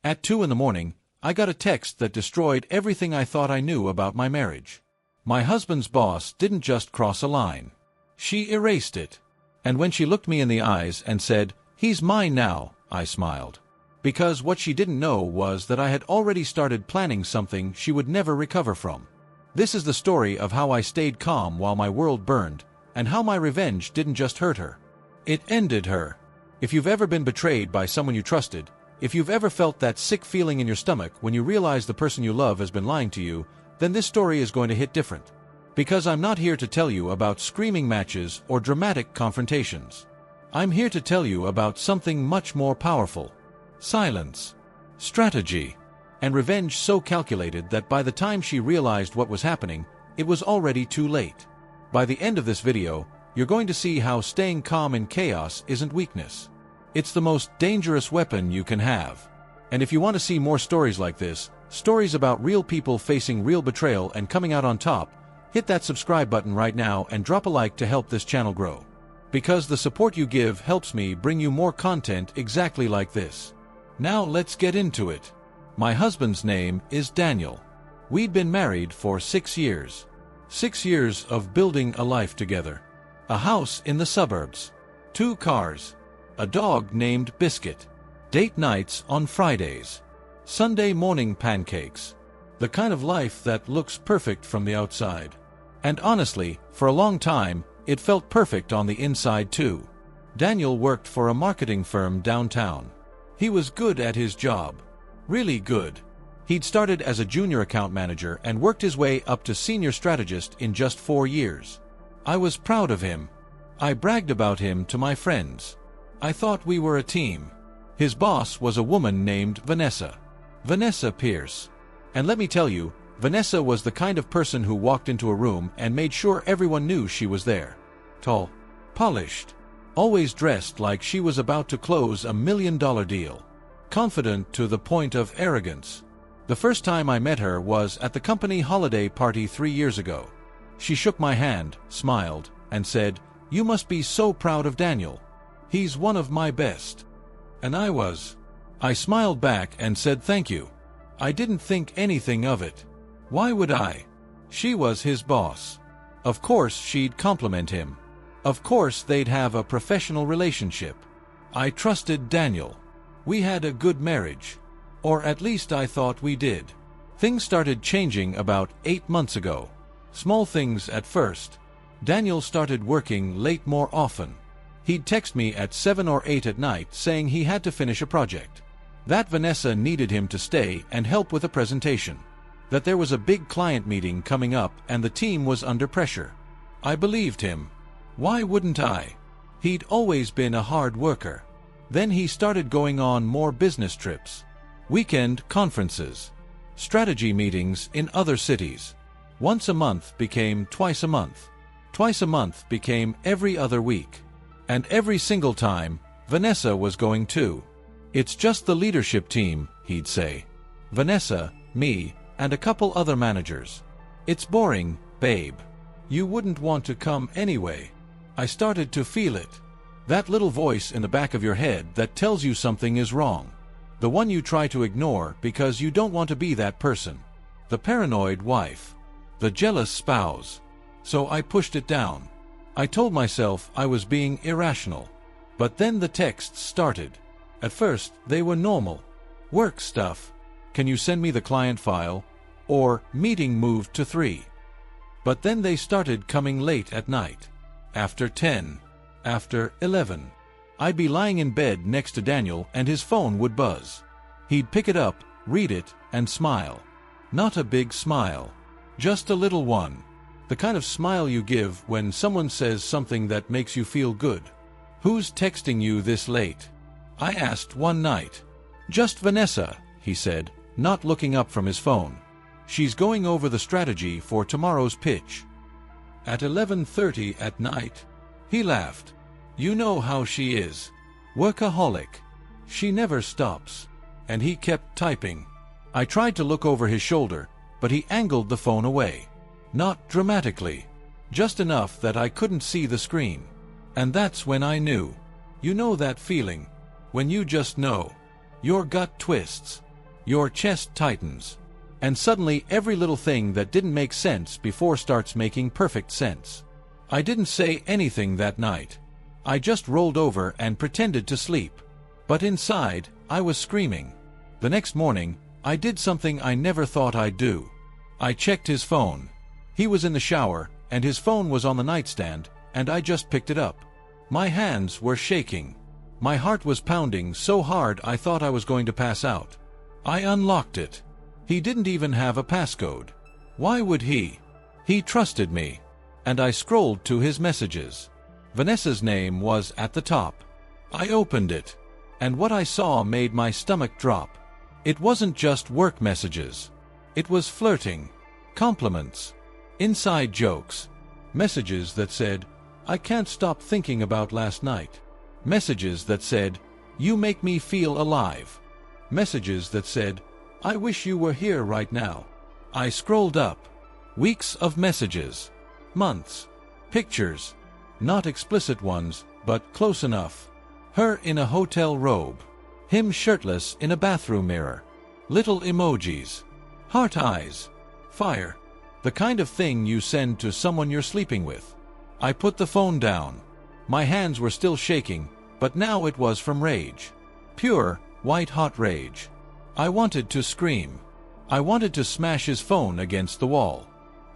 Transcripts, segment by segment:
At 2 in the morning, I got a text that destroyed everything I thought I knew about my marriage. My husband's boss didn't just cross a line. She erased it. And when she looked me in the eyes and said, "He's mine now," I smiled. Because what she didn't know was that I had already started planning something she would never recover from. This is the story of how I stayed calm while my world burned, and how my revenge didn't just hurt her. It ended her. If you've ever been betrayed by someone you trusted, if you've ever felt that sick feeling in your stomach when you realize the person you love has been lying to you, then this story is going to hit different. Because I'm not here to tell you about screaming matches or dramatic confrontations. I'm here to tell you about something much more powerful. Silence, strategy, and revenge so calculated that by the time she realized what was happening, it was already too late. By the end of this video, you're going to see how staying calm in chaos isn't weakness. It's the most dangerous weapon you can have. And if you want to see more stories like this, stories about real people facing real betrayal and coming out on top, hit that subscribe button right now and drop a like to help this channel grow. Because the support you give helps me bring you more content exactly like this. Now let's get into it. My husband's name is Daniel. We'd been married for 6 years. 6 years of building a life together. A house in the suburbs. 2 cars. A dog named Biscuit. Date nights on Fridays. Sunday morning pancakes. The kind of life that looks perfect from the outside. And honestly, for a long time, it felt perfect on the inside too. Daniel worked for a marketing firm downtown. He was good at his job. Really good. He'd started as a junior account manager and worked his way up to senior strategist in just 4 years. I was proud of him. I bragged about him to my friends. I thought we were a team. His boss was a woman named Vanessa. Vanessa Pierce. And let me tell you, Vanessa was the kind of person who walked into a room and made sure everyone knew she was there. Tall, polished, always dressed like she was about to close $1 million deal. Confident to the point of arrogance. The first time I met her was at the company holiday party 3 years ago. She shook my hand, smiled, and said, "You must be so proud of Daniel. He's one of my best." And I was. I smiled back and said thank you. I didn't think anything of it. Why would I? She was his boss. Of course she'd compliment him. Of course they'd have a professional relationship. I trusted Daniel. We had a good marriage. Or at least I thought we did. Things started changing about 8 months ago. Small things at first. Daniel started working late more often. He'd text me at 7 or 8 at night saying he had to finish a project. That Vanessa needed him to stay and help with a presentation. That there was a big client meeting coming up and the team was under pressure. I believed him. Why wouldn't I? He'd always been a hard worker. Then he started going on more business trips. Weekend conferences. Strategy meetings in other cities. Once a month became twice a month. Twice a month became every other week. And every single time, Vanessa was going too. "It's just the leadership team," he'd say. "Vanessa, me, and a couple other managers. It's boring, babe. You wouldn't want to come anyway." I started to feel it. That little voice in the back of your head that tells you something is wrong. The one you try to ignore because you don't want to be that person. The paranoid wife. The jealous spouse. So I pushed it down. I told myself I was being irrational. But then the texts started. At first, they were normal. Work stuff. "Can you send me the client file?" Or "Meeting moved to 3. But then they started coming late at night. After 10. After 11. I'd be lying in bed next to Daniel and his phone would buzz. He'd pick it up, read it, and smile. Not a big smile. Just a little one. The kind of smile you give when someone says something that makes you feel good. "Who's texting you this late?" I asked one night. "Just Vanessa," he said, not looking up from his phone. "She's going over the strategy for tomorrow's pitch." At 11:30 at night. He laughed. "You know how she is. Workaholic. She never stops." And he kept typing. I tried to look over his shoulder, but he angled the phone away. Not dramatically. Just enough that I couldn't see the screen. And that's when I knew. You know that feeling. When you just know. Your gut twists. Your chest tightens. And suddenly every little thing that didn't make sense before starts making perfect sense. I didn't say anything that night. I just rolled over and pretended to sleep. But inside, I was screaming. The next morning, I did something I never thought I'd do. I checked his phone. He was in the shower, and his phone was on the nightstand, and I just picked it up. My hands were shaking. My heart was pounding so hard I thought I was going to pass out. I unlocked it. He didn't even have a passcode. Why would he? He trusted me. And I scrolled to his messages. Vanessa's name was at the top. I opened it. And what I saw made my stomach drop. It wasn't just work messages. It was flirting, compliments, inside jokes, messages that said, "I can't stop thinking about last night." Messages that said, "You make me feel alive." Messages that said, "I wish you were here right now." I scrolled up. Weeks of messages. Months. Pictures. Not explicit ones, but close enough. Her in a hotel robe. Him shirtless in a bathroom mirror. Little emojis. Heart eyes. Fire. The kind of thing you send to someone you're sleeping with. I put the phone down. My hands were still shaking, but now it was from rage. Pure, white-hot rage. I wanted to scream. I wanted to smash his phone against the wall.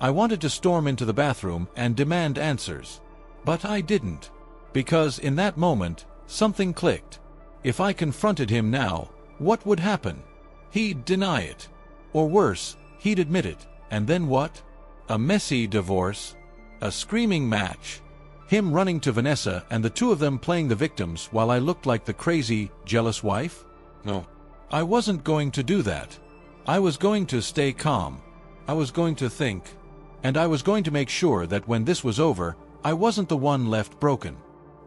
I wanted to storm into the bathroom and demand answers. But I didn't. Because in that moment, something clicked. If I confronted him now, what would happen? He'd deny it. Or worse, he'd admit it. And then what? A messy divorce. A screaming match. Him running to Vanessa and the two of them playing the victims while I looked like the crazy, jealous wife? No. I wasn't going to do that. I was going to stay calm. I was going to think. And I was going to make sure that when this was over, I wasn't the one left broken.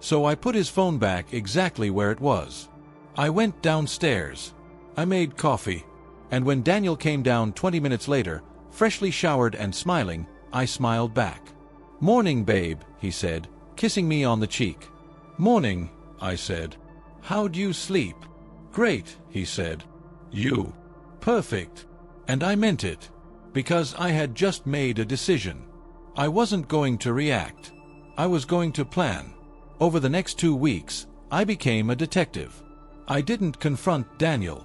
So I put his phone back exactly where it was. I went downstairs. I made coffee. And when Daniel came down 20 minutes later, freshly showered and smiling, I smiled back. "Morning, babe," he said, kissing me on the cheek. "Morning," I said. "How'd you sleep?" "Great," he said. "You?" "Perfect." And I meant it. Because I had just made a decision. I wasn't going to react. I was going to plan. Over the next 2 weeks, I became a detective. I didn't confront Daniel.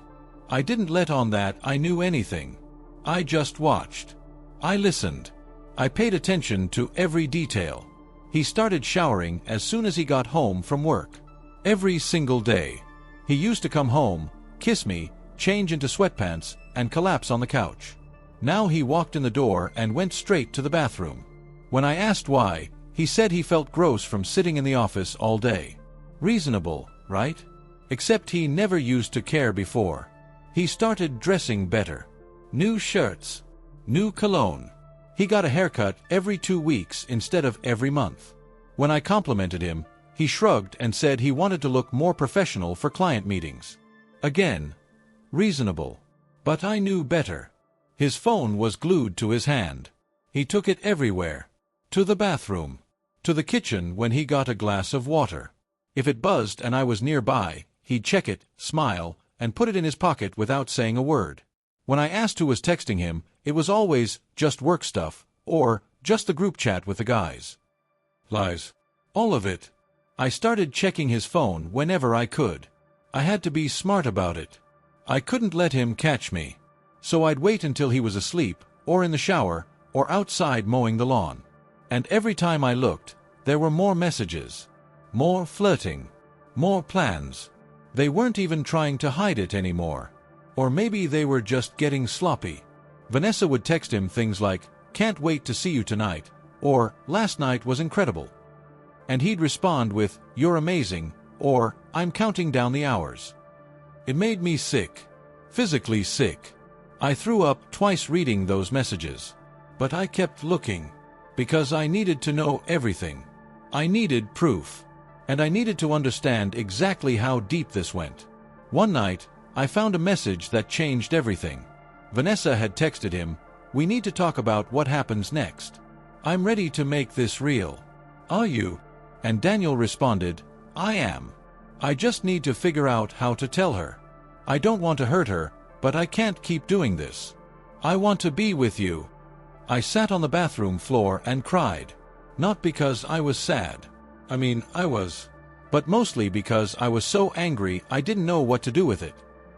I didn't let on that I knew anything. I just watched. I listened. I paid attention to every detail. He started showering as soon as he got home from work. Every single day. He used to come home, kiss me, change into sweatpants, and collapse on the couch. Now he walked in the door and went straight to the bathroom. When I asked why, he said he felt gross from sitting in the office all day. Reasonable, right? Except he never used to care before. He started dressing better. New shirts. New cologne. He got a haircut every 2 weeks instead of every month. When I complimented him, he shrugged and said he wanted to look more professional for client meetings. Again, reasonable. But I knew better. His phone was glued to his hand. He took it everywhere. To the bathroom. To the kitchen when he got a glass of water. If it buzzed and I was nearby, he'd check it, smile, and put it in his pocket without saying a word. When I asked who was texting him, it was always just work stuff, or just the group chat with the guys. Lies. All of it. I started checking his phone whenever I could. I had to be smart about it. I couldn't let him catch me. So I'd wait until he was asleep, or in the shower, or outside mowing the lawn. And every time I looked, there were more messages. More flirting. More plans. They weren't even trying to hide it anymore. Or maybe they were just getting sloppy. Vanessa would text him things like, "Can't wait to see you tonight," or "Last night was incredible." And he'd respond with, "You're amazing," or "I'm counting down the hours." It made me sick. Physically sick. I threw up twice reading those messages. But I kept looking. Because I needed to know everything. I needed proof. And I needed to understand exactly how deep this went. One night, I found a message that changed everything. Vanessa had texted him, "We need to talk about what happens next. I'm ready to make this real. Are you?" And Daniel responded, "I am. I just need to figure out how to tell her. I don't want to hurt her, but I can't keep doing this. I want to be with you." I sat on the bathroom floor and cried. Not because I was sad. I was. But mostly because I was so angry I didn't know what to do with it.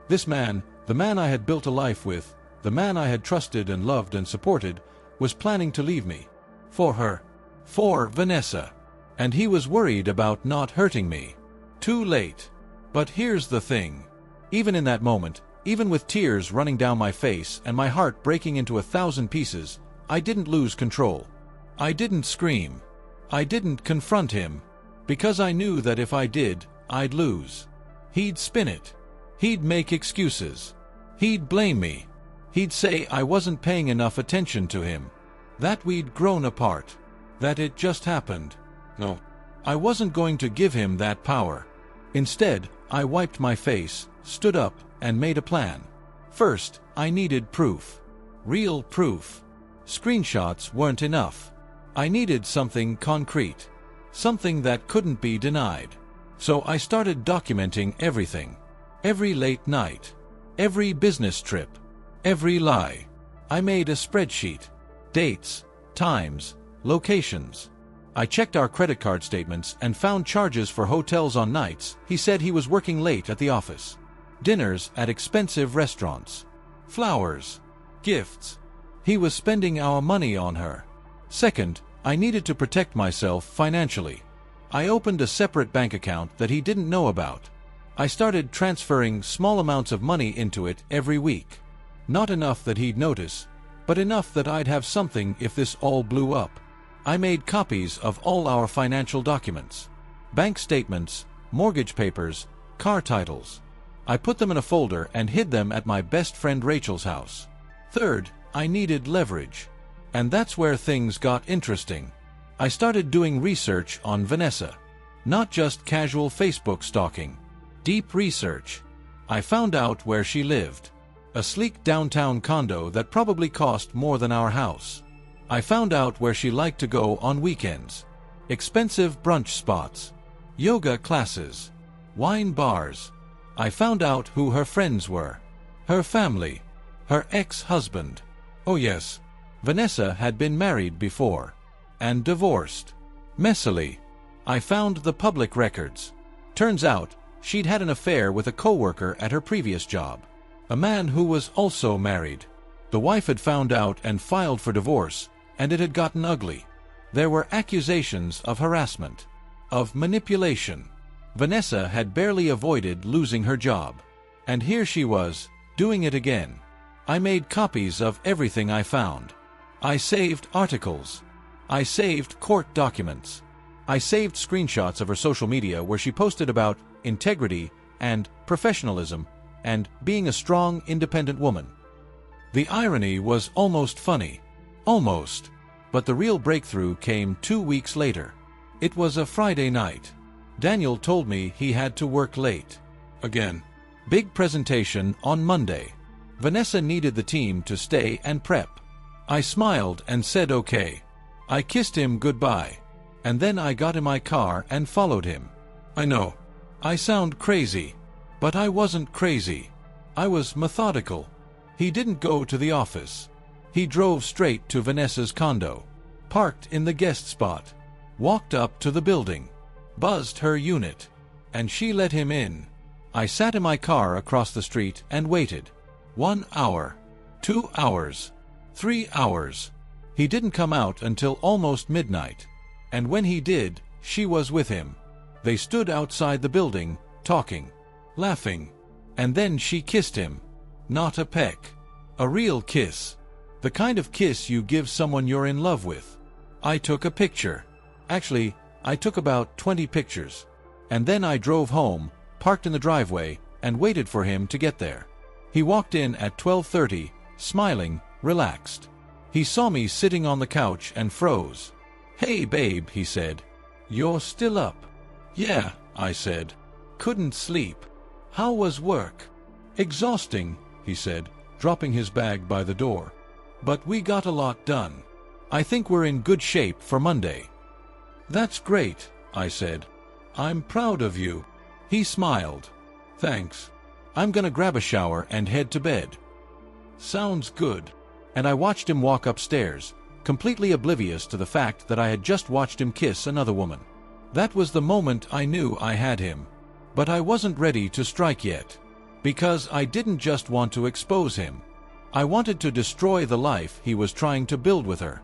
This man, the man I had built a life with, the man I had trusted and loved and supported, was planning to leave me. For her. For Vanessa. And he was worried about not hurting me. Too late. But here's the thing. Even in that moment, even with tears running down my face and my heart breaking into 1,000 pieces, I didn't lose control. I didn't scream. I didn't confront him. Because I knew that if I did, I'd lose. He'd spin it. He'd make excuses. He'd blame me. He'd say I wasn't paying enough attention to him. That we'd grown apart. That it just happened. No. I wasn't going to give him that power. Instead, I wiped my face, stood up, and made a plan. First, I needed proof. Real proof. Screenshots weren't enough. I needed something concrete. Something that couldn't be denied. So I started documenting everything. Every late night. Every business trip. Every lie. I made a spreadsheet. Dates, times, locations. I checked our credit card statements and found charges for hotels on nights he said he was working late at the office. Dinners at expensive restaurants. Flowers. Gifts. He was spending our money on her. Second, I needed to protect myself financially. I opened a separate bank account that he didn't know about. I started transferring small amounts of money into it every week. Not enough that he'd notice, but enough that I'd have something if this all blew up. I made copies of all our financial documents. Bank statements, mortgage papers, car titles. I put them in a folder and hid them at my best friend Rachel's house. Third, I needed leverage. And that's where things got interesting. I started doing research on Vanessa. Not just casual Facebook stalking. Deep research. I found out where she lived. A sleek downtown condo that probably cost more than our house. I found out where she liked to go on weekends. Expensive brunch spots. Yoga classes. Wine bars. I found out who her friends were. Her family. Her ex-husband. Oh yes. Vanessa had been married before. And divorced. Messily. I found the public records. Turns out, she'd had an affair with a coworker at her previous job. A man who was also married. The wife had found out and filed for divorce, and it had gotten ugly. There were accusations of harassment. Of manipulation. Vanessa had barely avoided losing her job. And here she was, doing it again. I made copies of everything I found. I saved articles. I saved court documents. I saved screenshots of her social media where she posted about integrity and professionalism and being a strong, independent woman. The irony was almost funny. Almost. But the real breakthrough came 2 weeks later. It was a Friday night. Daniel told me he had to work late. Again. Big presentation on Monday. Vanessa needed the team to stay and prep. I smiled and said okay. I kissed him goodbye. And then I got in my car and followed him. I know. I sound crazy. But I wasn't crazy. I was methodical. He didn't go to the office. He drove straight to Vanessa's condo. Parked in the guest spot. Walked up to the building. Buzzed her unit. And she let him in. I sat in my car across the street and waited. 1 hour. 2 hours. 3 hours. He didn't come out until almost midnight. And when he did, she was with him. They stood outside the building, talking, laughing. And then she kissed him. Not a peck. A real kiss. The kind of kiss you give someone you're in love with. I took a picture. Actually, I took about 20 pictures. And then I drove home, parked in the driveway, and waited for him to get there. He walked in at 12:30, smiling, relaxed. He saw me sitting on the couch and froze. "Hey babe," he said. "You're still up?" "Yeah," I said. "Couldn't sleep." "How was work?" "Exhausting," he said, dropping his bag by the door. "But we got a lot done. I think we're in good shape for Monday." "That's great," I said. "I'm proud of you." He smiled. "Thanks." I'm gonna grab a shower and head to bed." "Sounds good." And I watched him walk upstairs, completely oblivious to the fact that I had just watched him kiss another woman. That was the moment I knew I had him. But I wasn't ready to strike yet. Because I didn't just want to expose him. I wanted to destroy the life he was trying to build with her.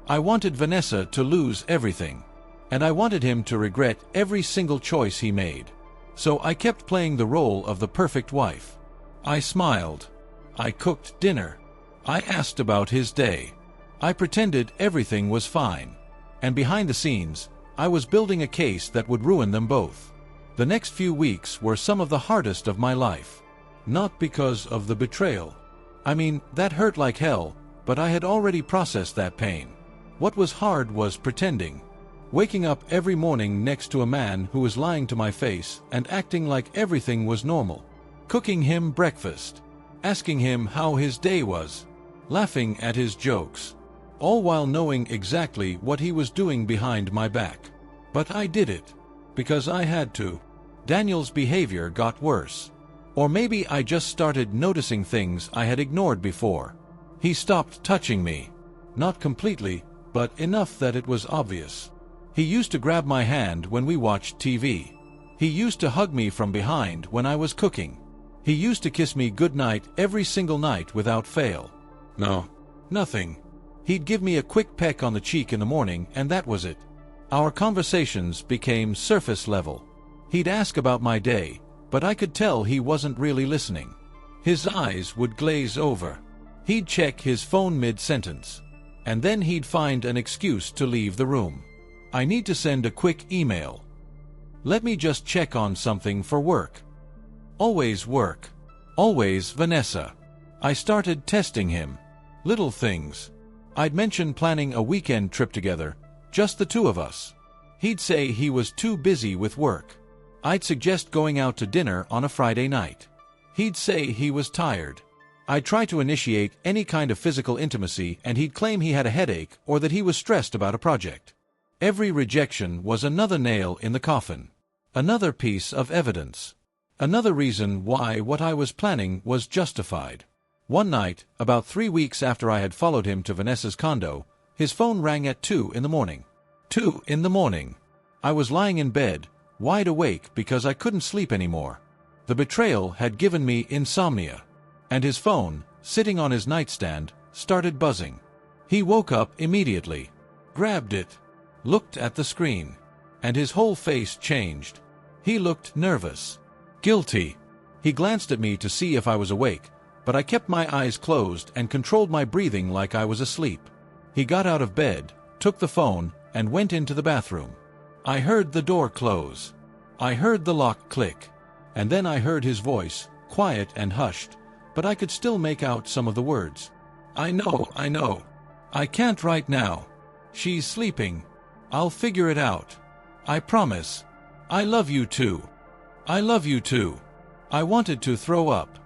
I wanted Vanessa to lose everything. And I wanted him to regret every single choice he made. So I kept playing the role of the perfect wife. I smiled. I cooked dinner. I asked about his day. I pretended everything was fine. And behind the scenes, I was building a case that would ruin them both. The next few weeks were some of the hardest of my life. Not because of the betrayal. I mean, that hurt like hell, but I had already processed that pain. What was hard was pretending. Waking up every morning next to a man who was lying to my face and acting like everything was normal. Cooking him breakfast. Asking him how his day was. Laughing at his jokes. All while knowing exactly what he was doing behind my back. But I did it. Because I had to. Daniel's behavior got worse. Or maybe I just started noticing things I had ignored before. He stopped touching me. Not completely, but enough that it was obvious. He used to grab my hand when we watched TV. He used to hug me from behind when I was cooking. He used to kiss me goodnight every single night without fail. No, nothing. He'd give me a quick peck on the cheek in the morning and that was it. Our conversations became surface level. He'd ask about my day, but I could tell he wasn't really listening. His eyes would glaze over. He'd check his phone mid-sentence. And then he'd find an excuse to leave the room. I need to send a quick email. Let me just check on something for work. Always work. Always Vanessa. I started testing him. Little things. I'd mention planning a weekend trip together, just the two of us. He'd say he was too busy with work. I'd suggest going out to dinner on a Friday night. He'd say he was tired. I'd try to initiate any kind of physical intimacy and he'd claim he had a headache or that he was stressed about a project. Every rejection was another nail in the coffin. Another piece of evidence. Another reason why what I was planning was justified. One night, about 3 weeks after I had followed him to Vanessa's condo, his phone rang at 2 in the morning. 2 in the morning. I was lying in bed, wide awake because I couldn't sleep anymore. The betrayal had given me insomnia. And his phone, sitting on his nightstand, started buzzing. He woke up immediately, grabbed it, looked at the screen, and his whole face changed. He looked nervous, guilty. He glanced at me to see if I was awake, but I kept my eyes closed and controlled my breathing like I was asleep. He got out of bed, took the phone, and went into the bathroom. I heard the door close. I heard the lock click. And then I heard his voice, quiet and hushed, but I could still make out some of the words. I know. I can't right now. She's sleeping. I'll figure it out. I promise. I love you too. I love you too. I wanted to throw up.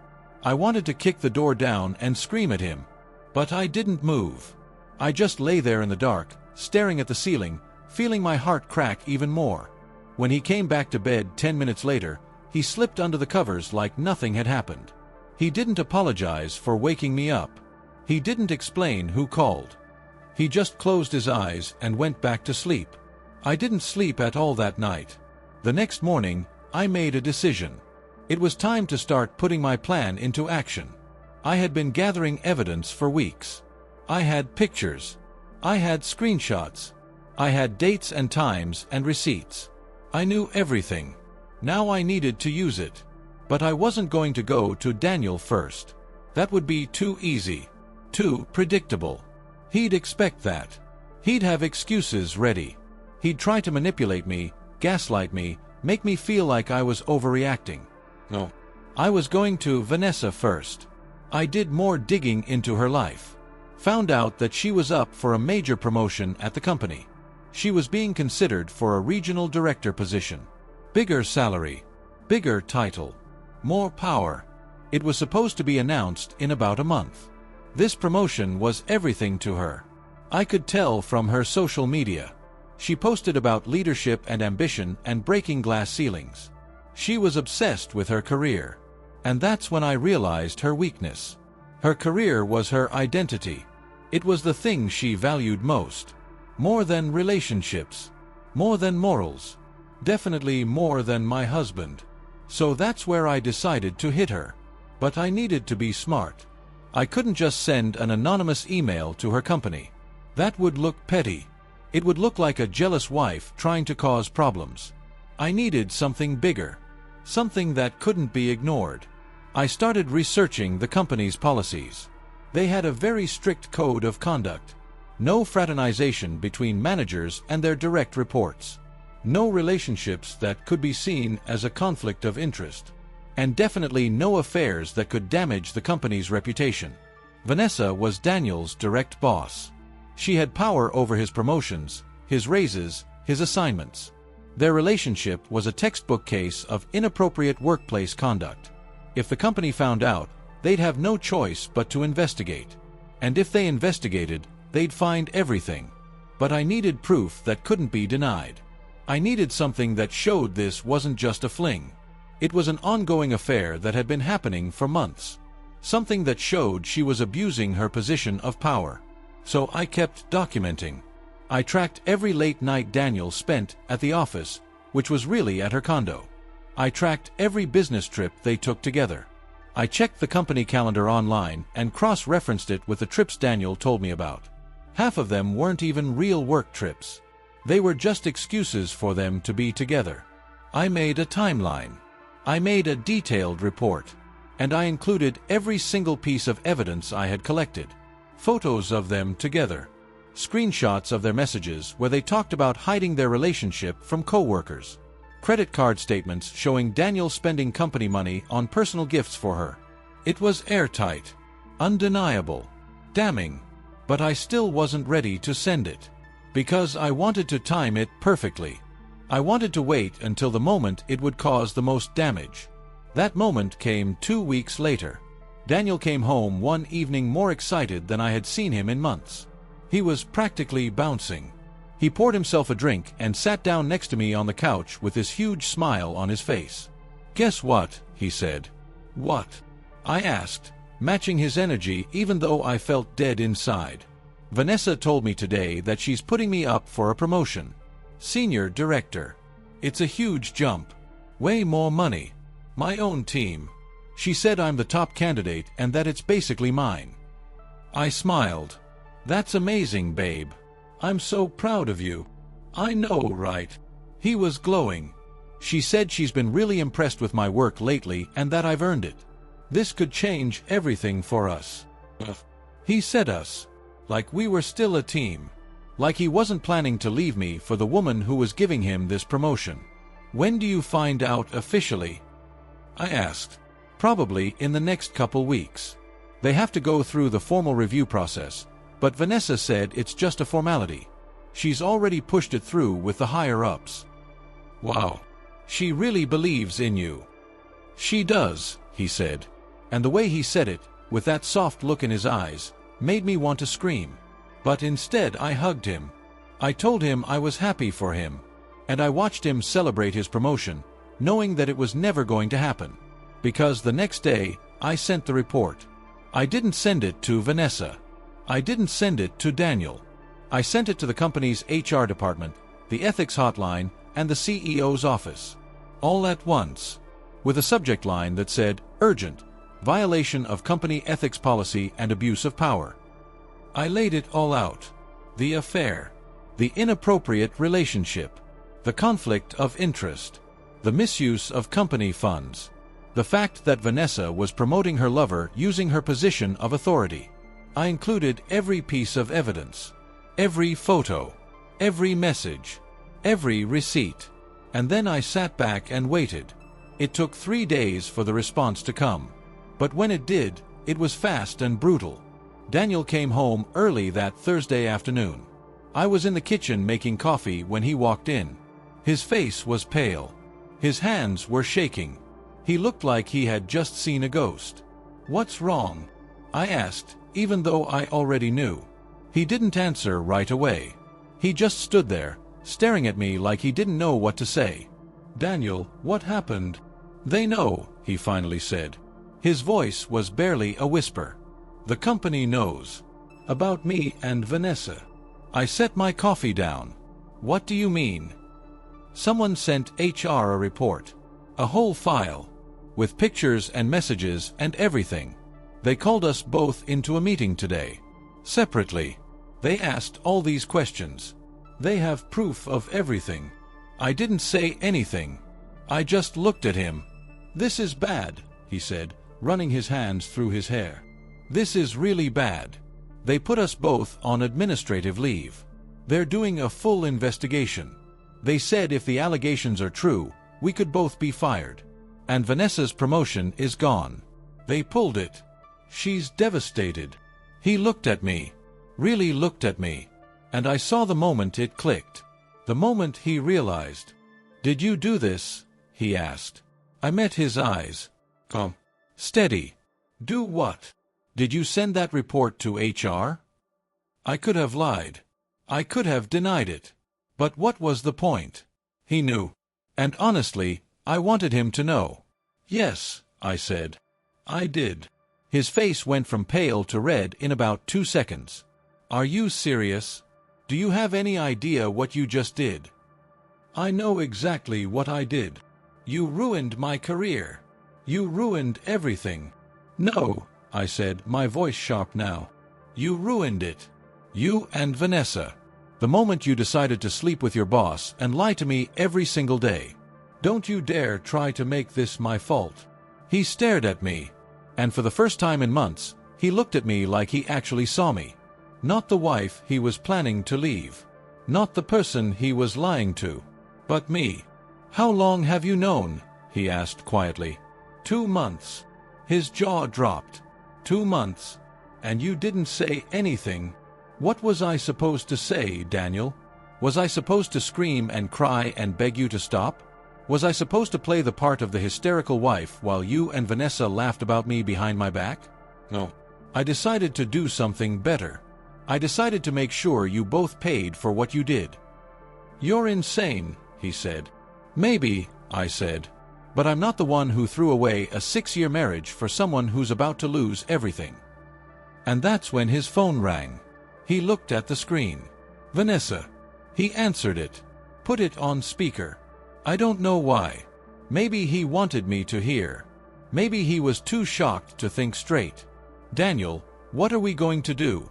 I wanted to kick the door down and scream at him. But I didn't move. I just lay there in the dark, staring at the ceiling, feeling my heart crack even more. When he came back to bed 10 minutes later, he slipped under the covers like nothing had happened. He didn't apologize for waking me up. He didn't explain who called. He just closed his eyes and went back to sleep. I didn't sleep at all that night. The next morning, I made a decision. It was time to start putting my plan into action. I had been gathering evidence for weeks. I had pictures. I had screenshots. I had dates and times and receipts. I knew everything. Now I needed to use it. But I wasn't going to go to Daniel first. That would be too easy. Too predictable. He'd expect that. He'd have excuses ready. He'd try to manipulate me, gaslight me, make me feel like I was overreacting. No. I was going to Vanessa first. I did more digging into her life. Found out that she was up for a major promotion at the company. She was being considered for a regional director position. Bigger salary. Bigger title. More power. It was supposed to be announced in about a month. This promotion was everything to her. I could tell from her social media. She posted about leadership and ambition and breaking glass ceilings. She was obsessed with her career. And that's when I realized her weakness. Her career was her identity. It was the thing she valued most. More than relationships. More than morals. Definitely more than my husband. So that's where I decided to hit her. But I needed to be smart. I couldn't just send an anonymous email to her company. That would look petty. It would look like a jealous wife trying to cause problems. I needed something bigger. Something that couldn't be ignored. I started researching the company's policies. They had a very strict code of conduct. No fraternization between managers and their direct reports. No relationships that could be seen as a conflict of interest. And definitely no affairs that could damage the company's reputation. Vanessa was Daniel's direct boss. She had power over his promotions, his raises, his assignments. Their relationship was a textbook case of inappropriate workplace conduct. If the company found out, they'd have no choice but to investigate. And if they investigated, they'd find everything. But I needed proof that couldn't be denied. I needed something that showed this wasn't just a fling. It was an ongoing affair that had been happening for months. Something that showed she was abusing her position of power. So I kept documenting. I tracked every late night Daniel spent at the office, which was really at her condo. I tracked every business trip they took together. I checked the company calendar online and cross-referenced it with the trips Daniel told me about. Half of them weren't even real work trips. They were just excuses for them to be together. I made a timeline. I made a detailed report. And I included every single piece of evidence I had collected. Photos of them together. Screenshots of their messages where they talked about hiding their relationship from coworkers. Credit card statements showing Daniel spending company money on personal gifts for her. It was airtight. Undeniable. Damning. But I still wasn't ready to send it. Because I wanted to time it perfectly. I wanted to wait until the moment it would cause the most damage. That moment came 2 weeks later. Daniel came home one evening more excited than I had seen him in months. He was practically bouncing. He poured himself a drink and sat down next to me on the couch with this huge smile on his face. "Guess what?" he said. "What?" I asked, matching his energy even though I felt dead inside. "Vanessa told me today that she's putting me up for a promotion. Senior director. It's a huge jump. Way more money. My own team. She said I'm the top candidate and that it's basically mine." I smiled. "That's amazing, babe. I'm so proud of you." "I know, right?" He was glowing. "She said she's been really impressed with my work lately and that I've earned it. This could change everything for us." He said us. Like we were still a team. Like he wasn't planning to leave me for the woman who was giving him this promotion. "When do you find out officially?" I asked. "Probably in the next couple weeks. They have to go through the formal review process, but Vanessa said it's just a formality. She's already pushed it through with the higher-ups." "Wow. She really believes in you." "She does," he said. And the way he said it, with that soft look in his eyes, made me want to scream. But instead I hugged him. I told him I was happy for him. And I watched him celebrate his promotion, knowing that it was never going to happen. Because the next day, I sent the report. I didn't send it to Vanessa. I didn't send it to Daniel. I sent it to the company's HR department, the ethics hotline, and the CEO's office. All at once. With a subject line that said, "Urgent. Violation of company ethics policy and abuse of power." I laid it all out. The affair. The inappropriate relationship. The conflict of interest. The misuse of company funds. The fact that Vanessa was promoting her lover using her position of authority. I included every piece of evidence. Every photo. Every message. Every receipt. And then I sat back and waited. It took 3 days for the response to come. But when it did, it was fast and brutal. Daniel came home early that Thursday afternoon. I was in the kitchen making coffee when he walked in. His face was pale. His hands were shaking. He looked like he had just seen a ghost. "What's wrong?" I asked, even though I already knew. He didn't answer right away. He just stood there, staring at me like he didn't know what to say. "Daniel, what happened?" "They know," he finally said. His voice was barely a whisper. "The company knows. About me and Vanessa." I set my coffee down. "What do you mean?" "Someone sent HR a report. A whole file. With pictures and messages and everything. They called us both into a meeting today. Separately. They asked all these questions. They have proof of everything." I didn't say anything. I just looked at him. "This is bad," he said, running his hands through his hair. "This is really bad. They put us both on administrative leave. They're doing a full investigation. They said if the allegations are true, we could both be fired. And Vanessa's promotion is gone. They pulled it. She's devastated." He looked at me. Really looked at me. And I saw the moment it clicked. The moment he realized. "Did you do this?" he asked. I met his eyes. "Calm. Steady. Do what? Did you send that report to HR?" I could have lied. I could have denied it. But what was the point? He knew. And honestly, I wanted him to know. "Yes," I said. "I did." His face went from pale to red in about 2 seconds. "Are you serious? Do you have any idea what you just did?" "I know exactly what I did. You ruined my career. You ruined everything." "No," I said, my voice sharp now. "You ruined it. You and Vanessa. The moment you decided to sleep with your boss and lie to me every single day. Don't you dare try to make this my fault." He stared at me. And for the first time in months, he looked at me like he actually saw me. Not the wife he was planning to leave. Not the person he was lying to. But me. "How long have you known?" he asked quietly. 2 months. His jaw dropped. 2 months. And you didn't say anything. What was I supposed to say, Daniel? Was I supposed to scream and cry and beg you to stop? Was I supposed to play the part of the hysterical wife while you and Vanessa laughed about me behind my back? No. I decided to do something better. I decided to make sure you both paid for what you did. "You're insane," he said. "Maybe," I said. "But I'm not the one who threw away a 6-year marriage for someone who's about to lose everything." And that's when his phone rang. He looked at the screen. "Vanessa." He answered it. Put it on speaker. I don't know why. Maybe he wanted me to hear. Maybe he was too shocked to think straight. "Daniel, what are we going to do?"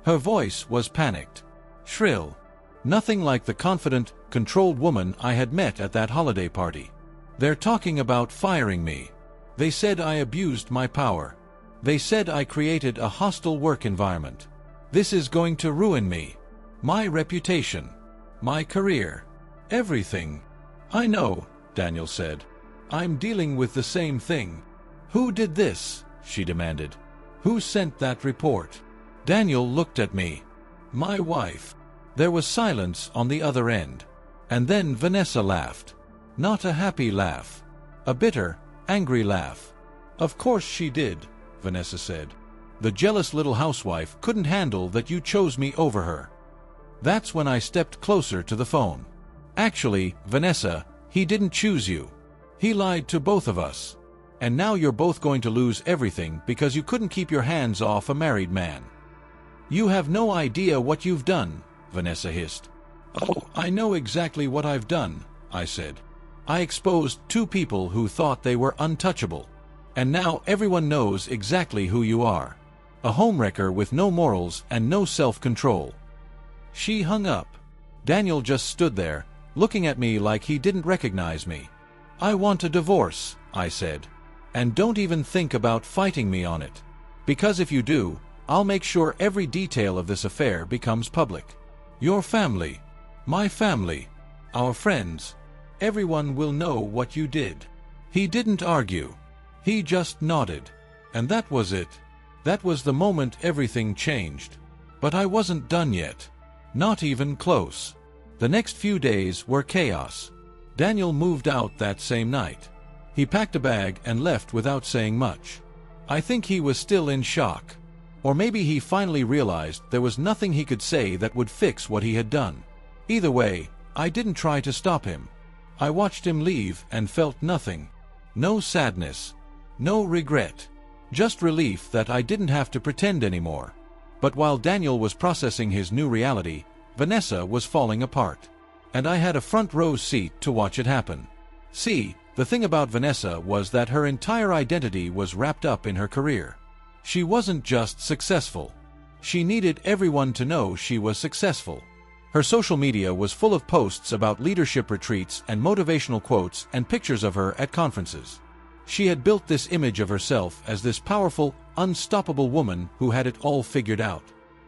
Her voice was panicked. Shrill. Nothing like the confident, controlled woman I had met at that holiday party. "They're talking about firing me. They said I abused my power. They said I created a hostile work environment. This is going to ruin me. My reputation. My career. Everything." "I know," Daniel said. "I'm dealing with the same thing." "Who did this?" she demanded. "Who sent that report?" Daniel looked at me. "My wife." There was silence on the other end. And then Vanessa laughed. Not a happy laugh. A bitter, angry laugh. "Of course she did," Vanessa said. "The jealous little housewife couldn't handle that you chose me over her." That's when I stepped closer to the phone. "Actually, Vanessa, he didn't choose you. He lied to both of us. And now you're both going to lose everything because you couldn't keep your hands off a married man." "You have no idea what you've done," Vanessa hissed. "Oh, I know exactly what I've done," I said. "I exposed 2 people who thought they were untouchable. And now everyone knows exactly who you are. A homewrecker with no morals and no self-control." She hung up. Daniel just stood there, looking at me like he didn't recognize me. "I want a divorce," I said. "And don't even think about fighting me on it. Because if you do, I'll make sure every detail of this affair becomes public. Your family, my family, our friends, everyone will know what you did." He didn't argue. He just nodded. And that was it. That was the moment everything changed. But I wasn't done yet. Not even close. The next few days were chaos. Daniel moved out that same night. He packed a bag and left without saying much. I think he was still in shock. Or maybe he finally realized there was nothing he could say that would fix what he had done. Either way, I didn't try to stop him. I watched him leave and felt nothing. No sadness. No regret. Just relief that I didn't have to pretend anymore. But while Daniel was processing his new reality, Vanessa was falling apart. And I had a front row seat to watch it happen. See, the thing about Vanessa was that her entire identity was wrapped up in her career. She wasn't just successful. She needed everyone to know she was successful. Her social media was full of posts about leadership retreats and motivational quotes and pictures of her at conferences. She had built this image of herself as this powerful, unstoppable woman who had it all figured out.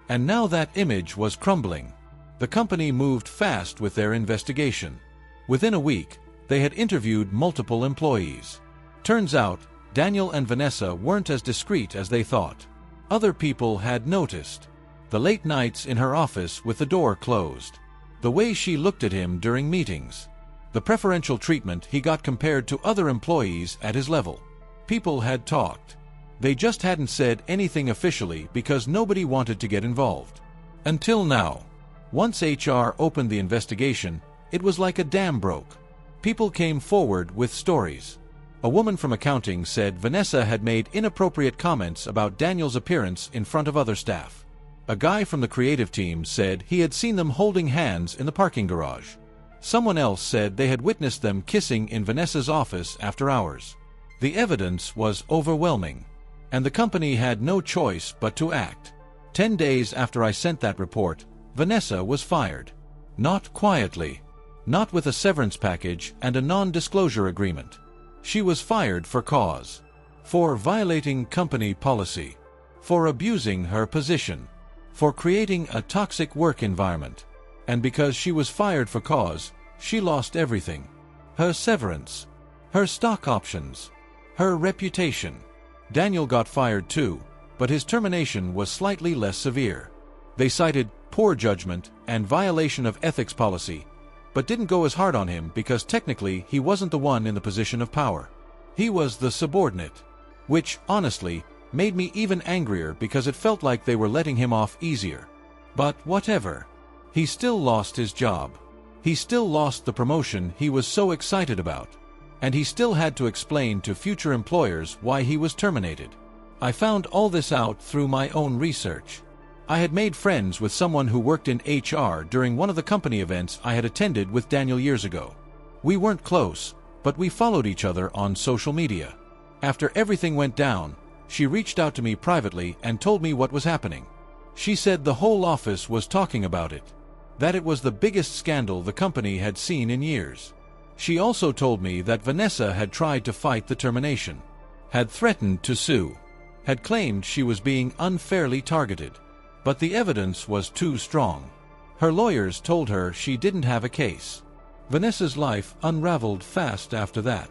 And now that image was crumbling. The company moved fast with their investigation. Within a week, they had interviewed multiple employees. Turns out, Daniel and Vanessa weren't as discreet as they thought. Other people had noticed. The late nights in her office with the door closed. The way she looked at him during meetings. The preferential treatment he got compared to other employees at his level. People had talked. They just hadn't said anything officially because nobody wanted to get involved. Until now. Once HR opened the investigation, it was like a dam broke. People came forward with stories. A woman from accounting said Vanessa had made inappropriate comments about Daniel's appearance in front of other staff. A guy from the creative team said he had seen them holding hands in the parking garage. Someone else said they had witnessed them kissing in Vanessa's office after hours. The evidence was overwhelming, and the company had no choice but to act. 10 days after I sent that report, Vanessa was fired. Not quietly. Not with a severance package and a non-disclosure agreement. She was fired for cause. For violating company policy. For abusing her position. For creating a toxic work environment. And because she was fired for cause, she lost everything. Her severance. Her stock options. Her reputation. Daniel got fired too, but his termination was slightly less severe. They cited poor judgment and violation of ethics policy, but didn't go as hard on him because technically he wasn't the one in the position of power. He was the subordinate. Which, honestly, made me even angrier because it felt like they were letting him off easier. But whatever. He still lost his job. He still lost the promotion he was so excited about. And he still had to explain to future employers why he was terminated. I found all this out through my own research. I had made friends with someone who worked in HR during one of the company events I had attended with Daniel years ago. We weren't close, but we followed each other on social media. After everything went down, she reached out to me privately and told me what was happening. She said the whole office was talking about it. That it was the biggest scandal the company had seen in years. She also told me that Vanessa had tried to fight the termination. Had threatened to sue. Had claimed she was being unfairly targeted. But the evidence was too strong. Her lawyers told her she didn't have a case. Vanessa's life unraveled fast after that.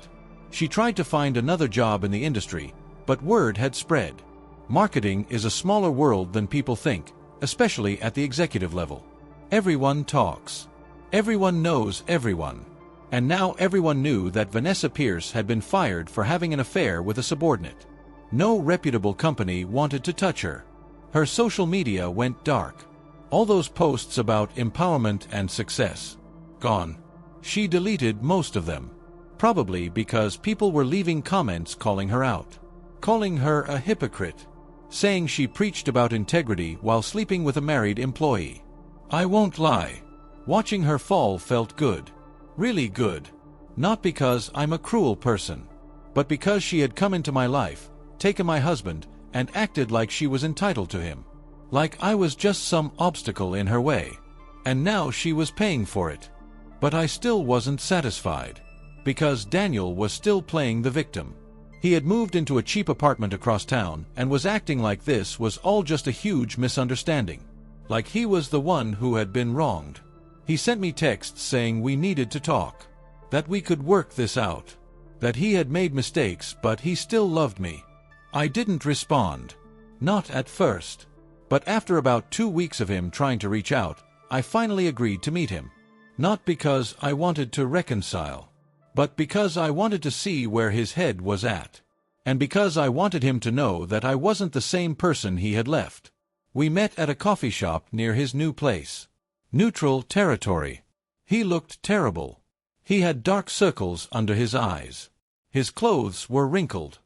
She tried to find another job in the industry, but word had spread. Marketing is a smaller world than people think, especially at the executive level. Everyone talks. Everyone knows everyone. And now everyone knew that Vanessa Pierce had been fired for having an affair with a subordinate. No reputable company wanted to touch her. Her social media went dark. All those posts about empowerment and success. Gone. She deleted most of them. Probably because people were leaving comments calling her out. Calling her a hypocrite. Saying she preached about integrity while sleeping with a married employee. I won't lie. Watching her fall felt good. Really good. Not because I'm a cruel person. But because she had come into my life, taken my husband, and acted like she was entitled to him. Like I was just some obstacle in her way. And now she was paying for it. But I still wasn't satisfied. Because Daniel was still playing the victim. He had moved into a cheap apartment across town and was acting like this was all just a huge misunderstanding. Like he was the one who had been wronged. He sent me texts saying we needed to talk. That we could work this out. That he had made mistakes but he still loved me. I didn't respond. Not at first. But after about 2 weeks of him trying to reach out, I finally agreed to meet him. Not because I wanted to reconcile. But because I wanted to see where his head was at. And because I wanted him to know that I wasn't the same person he had left. We met at a coffee shop near his new place. Neutral territory. He looked terrible. He had dark circles under his eyes. His clothes were wrinkled.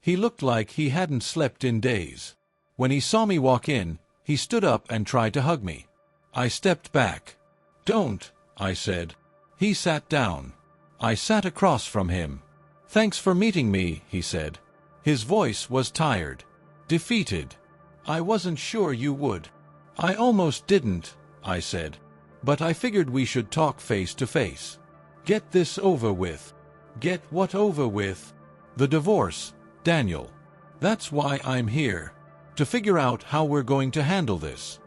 He looked like he hadn't slept in days. When he saw me walk in, he stood up and tried to hug me. I stepped back. "Don't," I said. He sat down. I sat across from him. "Thanks for meeting me," he said. His voice was tired, defeated. "I wasn't sure you would." "I almost didn't," I said. "But I figured we should talk face to face. Get this over with." "Get what over with?" "The divorce, Daniel. That's why I'm here. To figure out how we're going to handle this."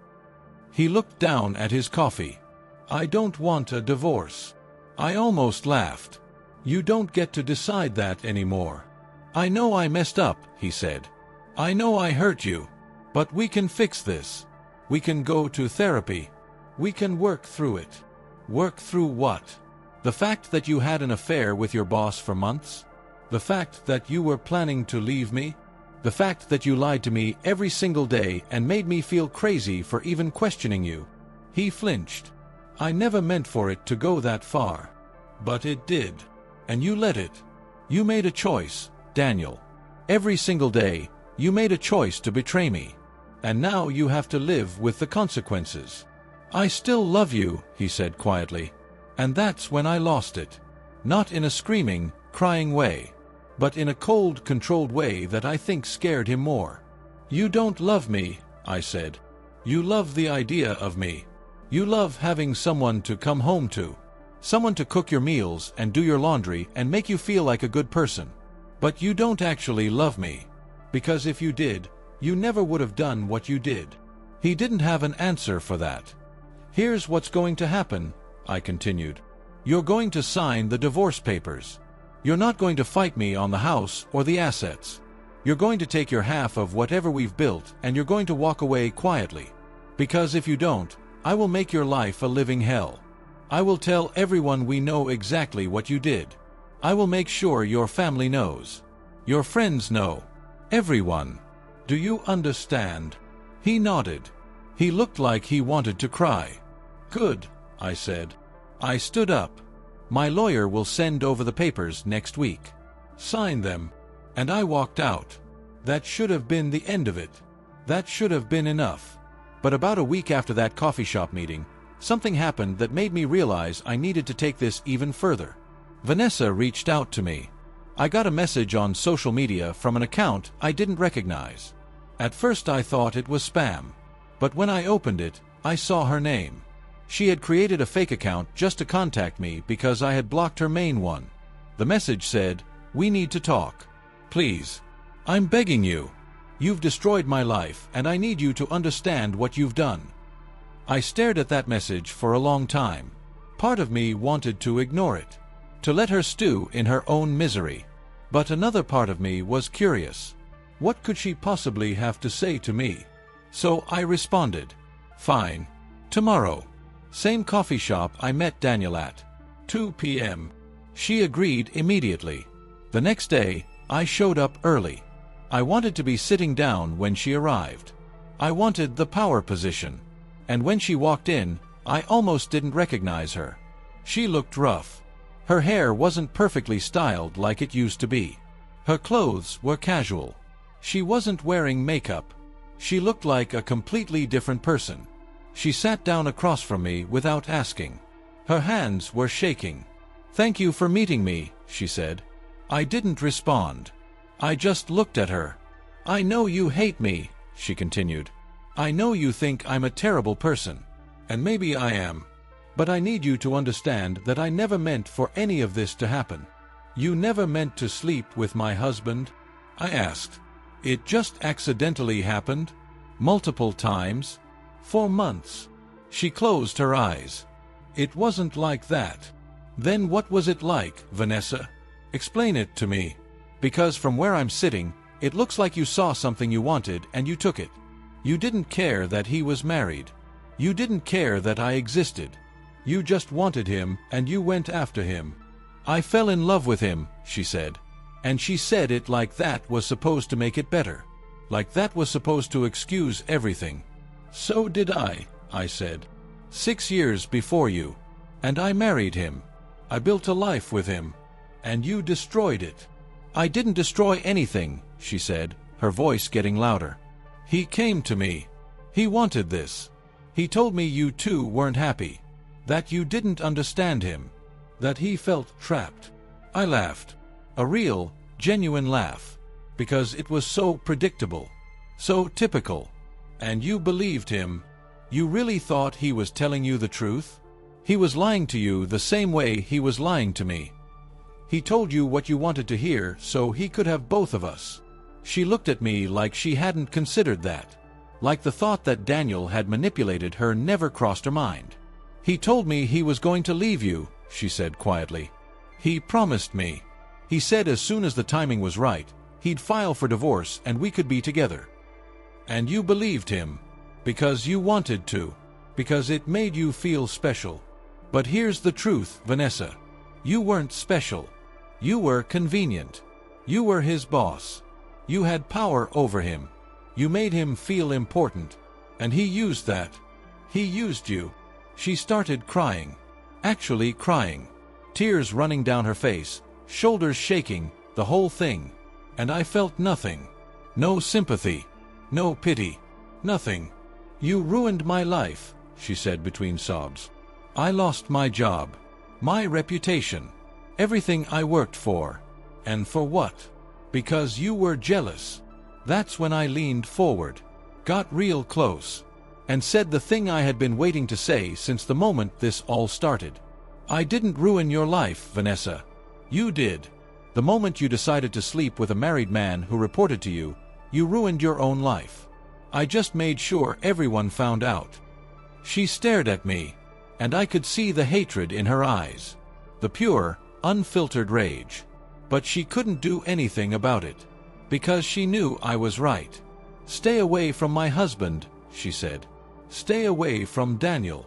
He looked down at his coffee. "I don't want a divorce." I almost laughed. "You don't get to decide that anymore." "I know I messed up," he said. "I know I hurt you. But we can fix this. We can go to therapy. We can work through it." "Work through what?" "The fact that you had an affair with your boss for months? The fact that you were planning to leave me? The fact that you lied to me every single day and made me feel crazy for even questioning you?" He flinched. "I never meant for it to go that far. But it did. And you let it. You made a choice, Daniel. Every single day, you made a choice to betray me. And now you have to live with the consequences." "I still love you," he said quietly. And that's when I lost it. Not in a screaming, crying way, but in a cold, controlled way that I think scared him more. "You don't love me," I said. "You love the idea of me. You love having someone to come home to. Someone to cook your meals and do your laundry and make you feel like a good person. But you don't actually love me. Because if you did, you never would have done what you did." He didn't have an answer for that. "Here's what's going to happen," I continued. "You're going to sign the divorce papers. You're not going to fight me on the house or the assets. You're going to take your half of whatever we've built and you're going to walk away quietly. Because if you don't, I will make your life a living hell. I will tell everyone we know exactly what you did. I will make sure your family knows. Your friends know. Everyone. Do you understand?" He nodded. He looked like he wanted to cry. "Good," I said. I stood up. "My lawyer will send over the papers next week. Sign them." And I walked out. That should have been the end of it. That should have been enough. But about a week after that coffee shop meeting, something happened that made me realize I needed to take this even further. Vanessa reached out to me. I got a message on social media from an account I didn't recognize. At first I thought it was spam. But when I opened it, I saw her name. She had created a fake account just to contact me because I had blocked her main one. The message said, "We need to talk. Please. I'm begging you. You've destroyed my life and I need you to understand what you've done." I stared at that message for a long time. Part of me wanted to ignore it, to let her stew in her own misery. But another part of me was curious. What could she possibly have to say to me? So I responded, "Fine. Tomorrow. Same coffee shop I met Daniel at. 2 p.m. She agreed immediately. The next day, I showed up early. I wanted to be sitting down when she arrived. I wanted the power position. And when she walked in, I almost didn't recognize her. She looked rough. Her hair wasn't perfectly styled like it used to be. Her clothes were casual. She wasn't wearing makeup. She looked like a completely different person. She sat down across from me without asking. Her hands were shaking. "Thank you for meeting me," she said. I didn't respond. I just looked at her. "I know you hate me," she continued. "I know you think I'm a terrible person. And maybe I am. But I need you to understand that I never meant for any of this to happen." "You never meant to sleep with my husband?" I asked. "It just accidentally happened? Multiple times? For months?" She closed her eyes. "It wasn't like that." "Then what was it like, Vanessa? Explain it to me. Because from where I'm sitting, it looks like you saw something you wanted and you took it. You didn't care that he was married. You didn't care that I existed. You just wanted him and you went after him." "I fell in love with him," she said. And she said it like that was supposed to make it better. Like that was supposed to excuse everything. "So did I said. 6 years before you. And I married him. I built a life with him. And you destroyed it." "I didn't destroy anything," she said, her voice getting louder. He came to me. He wanted this. He told me you two weren't happy. That you didn't understand him. That he felt trapped. I laughed. A real, genuine laugh. Because it was so predictable. So typical. And you believed him. You really thought he was telling you the truth? He was lying to you the same way he was lying to me. He told you what you wanted to hear so he could have both of us. She looked at me like she hadn't considered that. Like the thought that Daniel had manipulated her never crossed her mind. He told me he was going to leave you, she said quietly. He promised me. He said as soon as the timing was right, he'd file for divorce and we could be together. And you believed him. Because you wanted to. Because it made you feel special. But here's the truth, Vanessa. You weren't special. You were convenient. You were his boss. You had power over him. You made him feel important. And he used that. He used you. She started crying. Actually crying. Tears running down her face, shoulders shaking, the whole thing. And I felt nothing. No sympathy. No pity. Nothing. You ruined my life, she said between sobs. I lost my job. My reputation. Everything I worked for. And for what? Because you were jealous. That's when I leaned forward, got real close, and said the thing I had been waiting to say since the moment this all started. I didn't ruin your life, Vanessa. You did. The moment you decided to sleep with a married man who reported to you, you ruined your own life. I just made sure everyone found out. She stared at me, and I could see the hatred in her eyes. The pure, unfiltered rage. But she couldn't do anything about it. Because she knew I was right. Stay away from my husband, she said. Stay away from Daniel.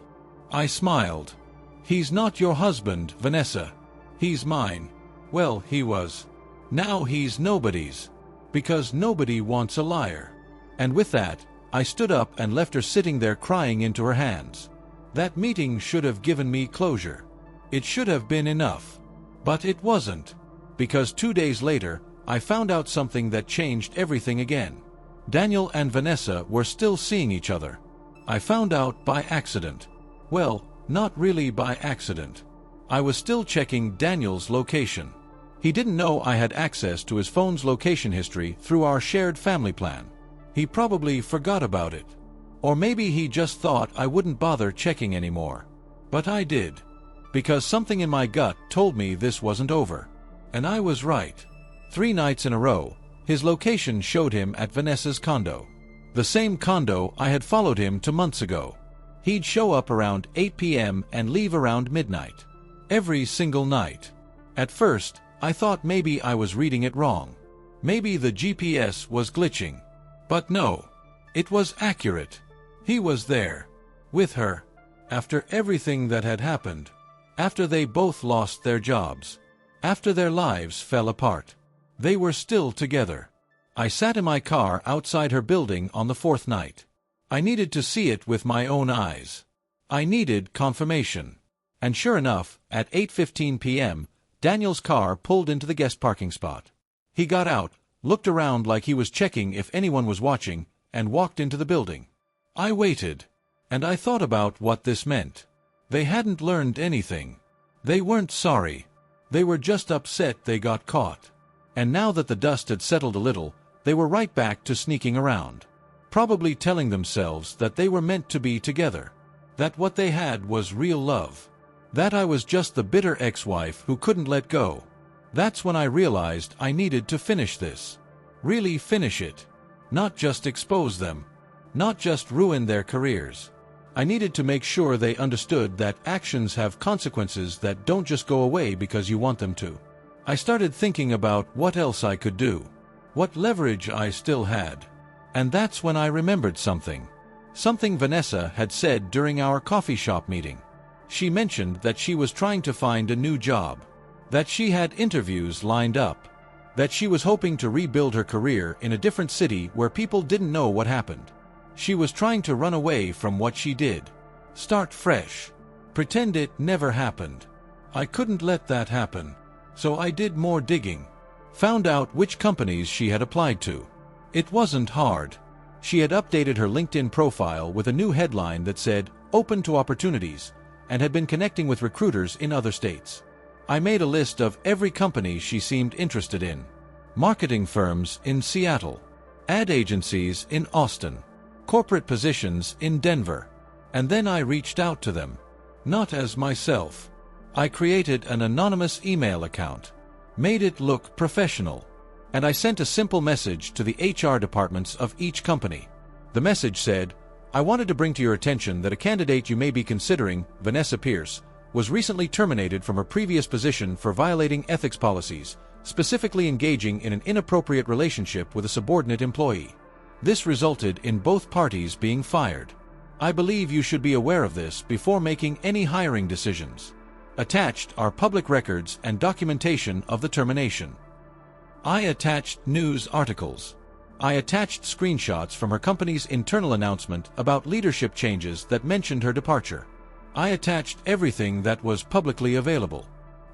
I smiled. He's not your husband, Vanessa. He's mine. Well, he was. Now he's nobody's. Because nobody wants a liar. And with that, I stood up and left her sitting there crying into her hands. That meeting should have given me closure. It should have been enough. But it wasn't. Because 2 days later, I found out something that changed everything again. Daniel and Vanessa were still seeing each other. I found out by accident. Well, not really by accident. I was still checking Daniel's location. He didn't know I had access to his phone's location history through our shared family plan. He probably forgot about it. Or maybe he just thought I wouldn't bother checking anymore. But I did. Because something in my gut told me this wasn't over. And I was right. 3 nights in a row, his location showed him at Vanessa's condo. The same condo I had followed him to months ago. He'd show up around 8 p.m. and leave around midnight. Every single night. At first, I thought maybe I was reading it wrong. Maybe the GPS was glitching. But no. It was accurate. He was there. With her. After everything that had happened. After they both lost their jobs. After their lives fell apart. They were still together. I sat in my car outside her building on the 4th night. I needed to see it with my own eyes. I needed confirmation. And sure enough, at 8:15 p.m., Daniel's car pulled into the guest parking spot. He got out, looked around like he was checking if anyone was watching, and walked into the building. I waited. And I thought about what this meant. They hadn't learned anything. They weren't sorry. They were just upset they got caught. And now that the dust had settled a little, they were right back to sneaking around. Probably telling themselves that they were meant to be together. That what they had was real love. That I was just the bitter ex-wife who couldn't let go. That's when I realized I needed to finish this. Really finish it. Not just expose them. Not just ruin their careers. I needed to make sure they understood that actions have consequences that don't just go away because you want them to. I started thinking about what else I could do. What leverage I still had. And that's when I remembered something. Something Vanessa had said during our coffee shop meeting. She mentioned that she was trying to find a new job. That she had interviews lined up. That she was hoping to rebuild her career in a different city where people didn't know what happened. She was trying to run away from what she did. Start fresh. Pretend it never happened. I couldn't let that happen. So I did more digging. Found out which companies she had applied to. It wasn't hard. She had updated her LinkedIn profile with a new headline that said, "Open to Opportunities," and had been connecting with recruiters in other states. I made a list of every company she seemed interested in. Marketing firms in Seattle. Ad agencies in Austin. Corporate positions in Denver. And then I reached out to them. Not as myself. I created an anonymous email account. Made it look professional. And I sent a simple message to the HR departments of each company. The message said, "I wanted to bring to your attention that a candidate you may be considering, Vanessa Pierce, was recently terminated from her previous position for violating ethics policies, specifically engaging in an inappropriate relationship with a subordinate employee. This resulted in both parties being fired. I believe you should be aware of this before making any hiring decisions." Attached are public records and documentation of the termination. I attached news articles. I attached screenshots from her company's internal announcement about leadership changes that mentioned her departure. I attached everything that was publicly available.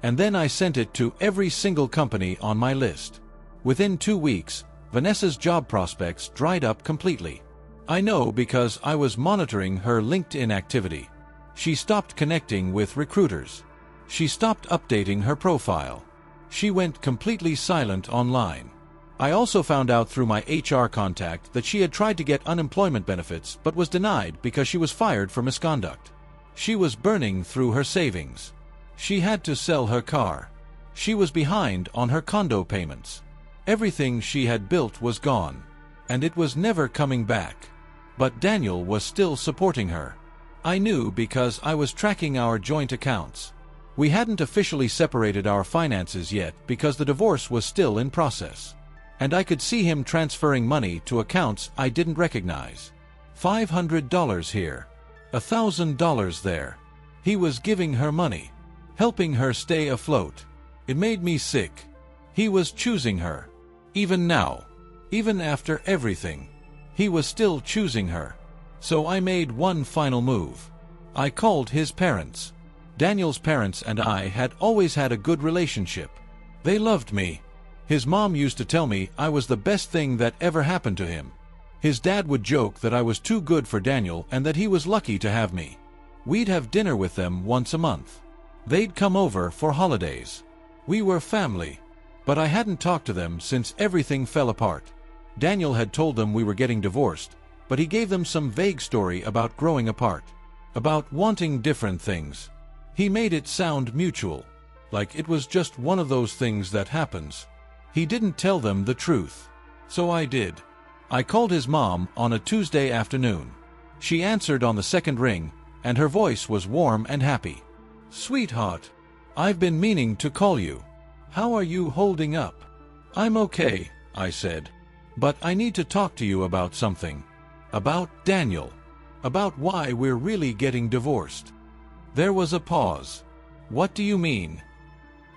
And then I sent it to every single company on my list. Within 2 weeks, Vanessa's job prospects dried up completely. I know because I was monitoring her LinkedIn activity. She stopped connecting with recruiters. She stopped updating her profile. She went completely silent online. I also found out through my HR contact that she had tried to get unemployment benefits but was denied because she was fired for misconduct. She was burning through her savings. She had to sell her car. She was behind on her condo payments. Everything she had built was gone, and it was never coming back. But Daniel was still supporting her. I knew because I was tracking our joint accounts. We hadn't officially separated our finances yet because the divorce was still in process. And I could see him transferring money to accounts I didn't recognize. $500 here. $1,000 there. He was giving her money, helping her stay afloat. It made me sick. He was choosing her. Even now. Even after everything. He was still choosing her. So I made one final move. I called his parents. Daniel's parents and I had always had a good relationship. They loved me. His mom used to tell me I was the best thing that ever happened to him. His dad would joke that I was too good for Daniel and that he was lucky to have me. We'd have dinner with them once a month. They'd come over for holidays. We were family. But I hadn't talked to them since everything fell apart. Daniel had told them we were getting divorced, but he gave them some vague story about growing apart, about wanting different things. He made it sound mutual, like it was just one of those things that happens. He didn't tell them the truth. So I did. I called his mom on a Tuesday afternoon. She answered on the second ring, and her voice was warm and happy. "Sweetheart, I've been meaning to call you. How are you holding up?" "I'm okay," I said. "But I need to talk to you about something. About Daniel. About why we're really getting divorced." There was a pause. "What do you mean?"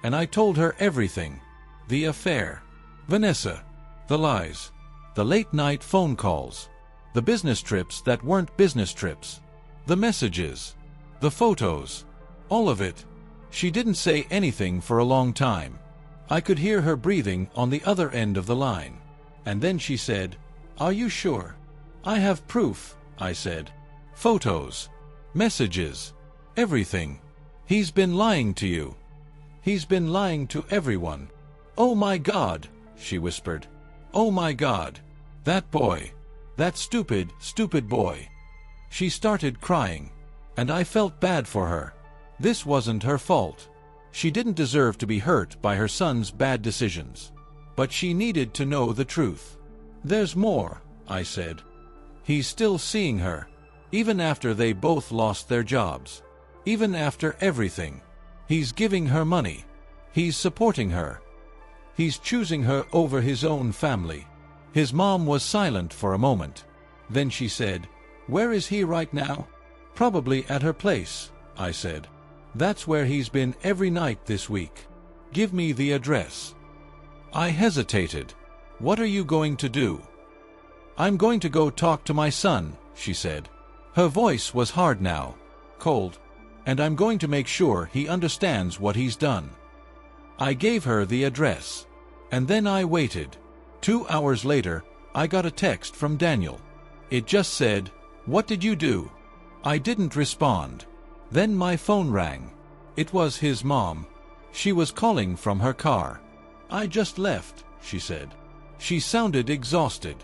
And I told her everything. The affair. Vanessa. The lies. The late-night phone calls. The business trips that weren't business trips. The messages. The photos. All of it. She didn't say anything for a long time. I could hear her breathing on the other end of the line. And then she said, "Are you sure?" "I have proof," I said. "Photos. Messages. Everything. He's been lying to you. He's been lying to everyone." "Oh my God," she whispered. "Oh my God. That boy. That stupid, stupid boy." She started crying. And I felt bad for her. This wasn't her fault. She didn't deserve to be hurt by her son's bad decisions. But she needed to know the truth. "There's more," I said. "He's still seeing her. Even after they both lost their jobs. Even after everything. He's giving her money. He's supporting her. He's choosing her over his own family." His mom was silent for a moment. Then she said, "Where is he right now?" "Probably at her place," I said. "That's where he's been every night this week." "Give me the address." I hesitated. "What are you going to do?" "I'm going to go talk to my son," she said. Her voice was hard now, cold. "And I'm going to make sure he understands what he's done." I gave her the address. And then I waited. 2 hours later, I got a text from Daniel. It just said, "What did you do?" I didn't respond. Then my phone rang. It was his mom. She was calling from her car. "I just left," she said. She sounded exhausted.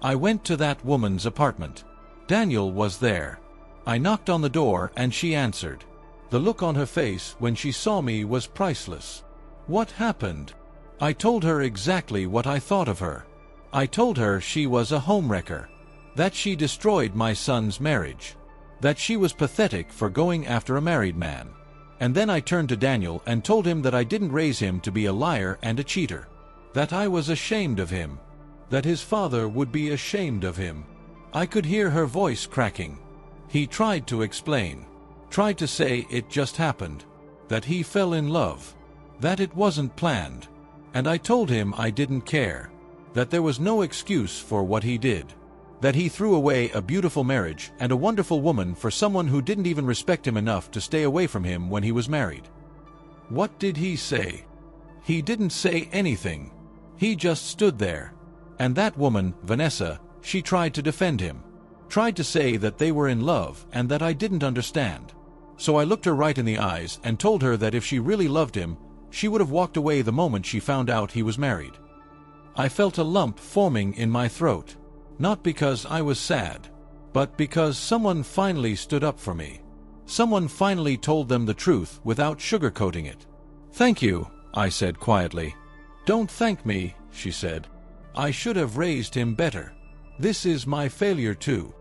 I went to that woman's apartment. Daniel was there. I knocked on the door and she answered. The look on her face when she saw me was priceless. What happened? I told her exactly what I thought of her. I told her she was a homewrecker, that she destroyed my son's marriage, that she was pathetic for going after a married man. And then I turned to Daniel and told him that I didn't raise him to be a liar and a cheater, that I was ashamed of him, that his father would be ashamed of him. I could hear her voice cracking. He tried to explain, tried to say it just happened, that he fell in love, that it wasn't planned. And I told him I didn't care, that there was no excuse for what he did, that he threw away a beautiful marriage and a wonderful woman for someone who didn't even respect him enough to stay away from him when he was married. What did he say? He didn't say anything. He just stood there. And that woman, Vanessa, she tried to defend him, tried to say that they were in love and that I didn't understand. So I looked her right in the eyes and told her that if she really loved him, she would have walked away the moment she found out he was married. I felt a lump forming in my throat, not because I was sad, but because someone finally stood up for me. Someone finally told them the truth without sugarcoating it. "Thank you," I said quietly. "Don't thank me," she said. "I should have raised him better. This is my failure too."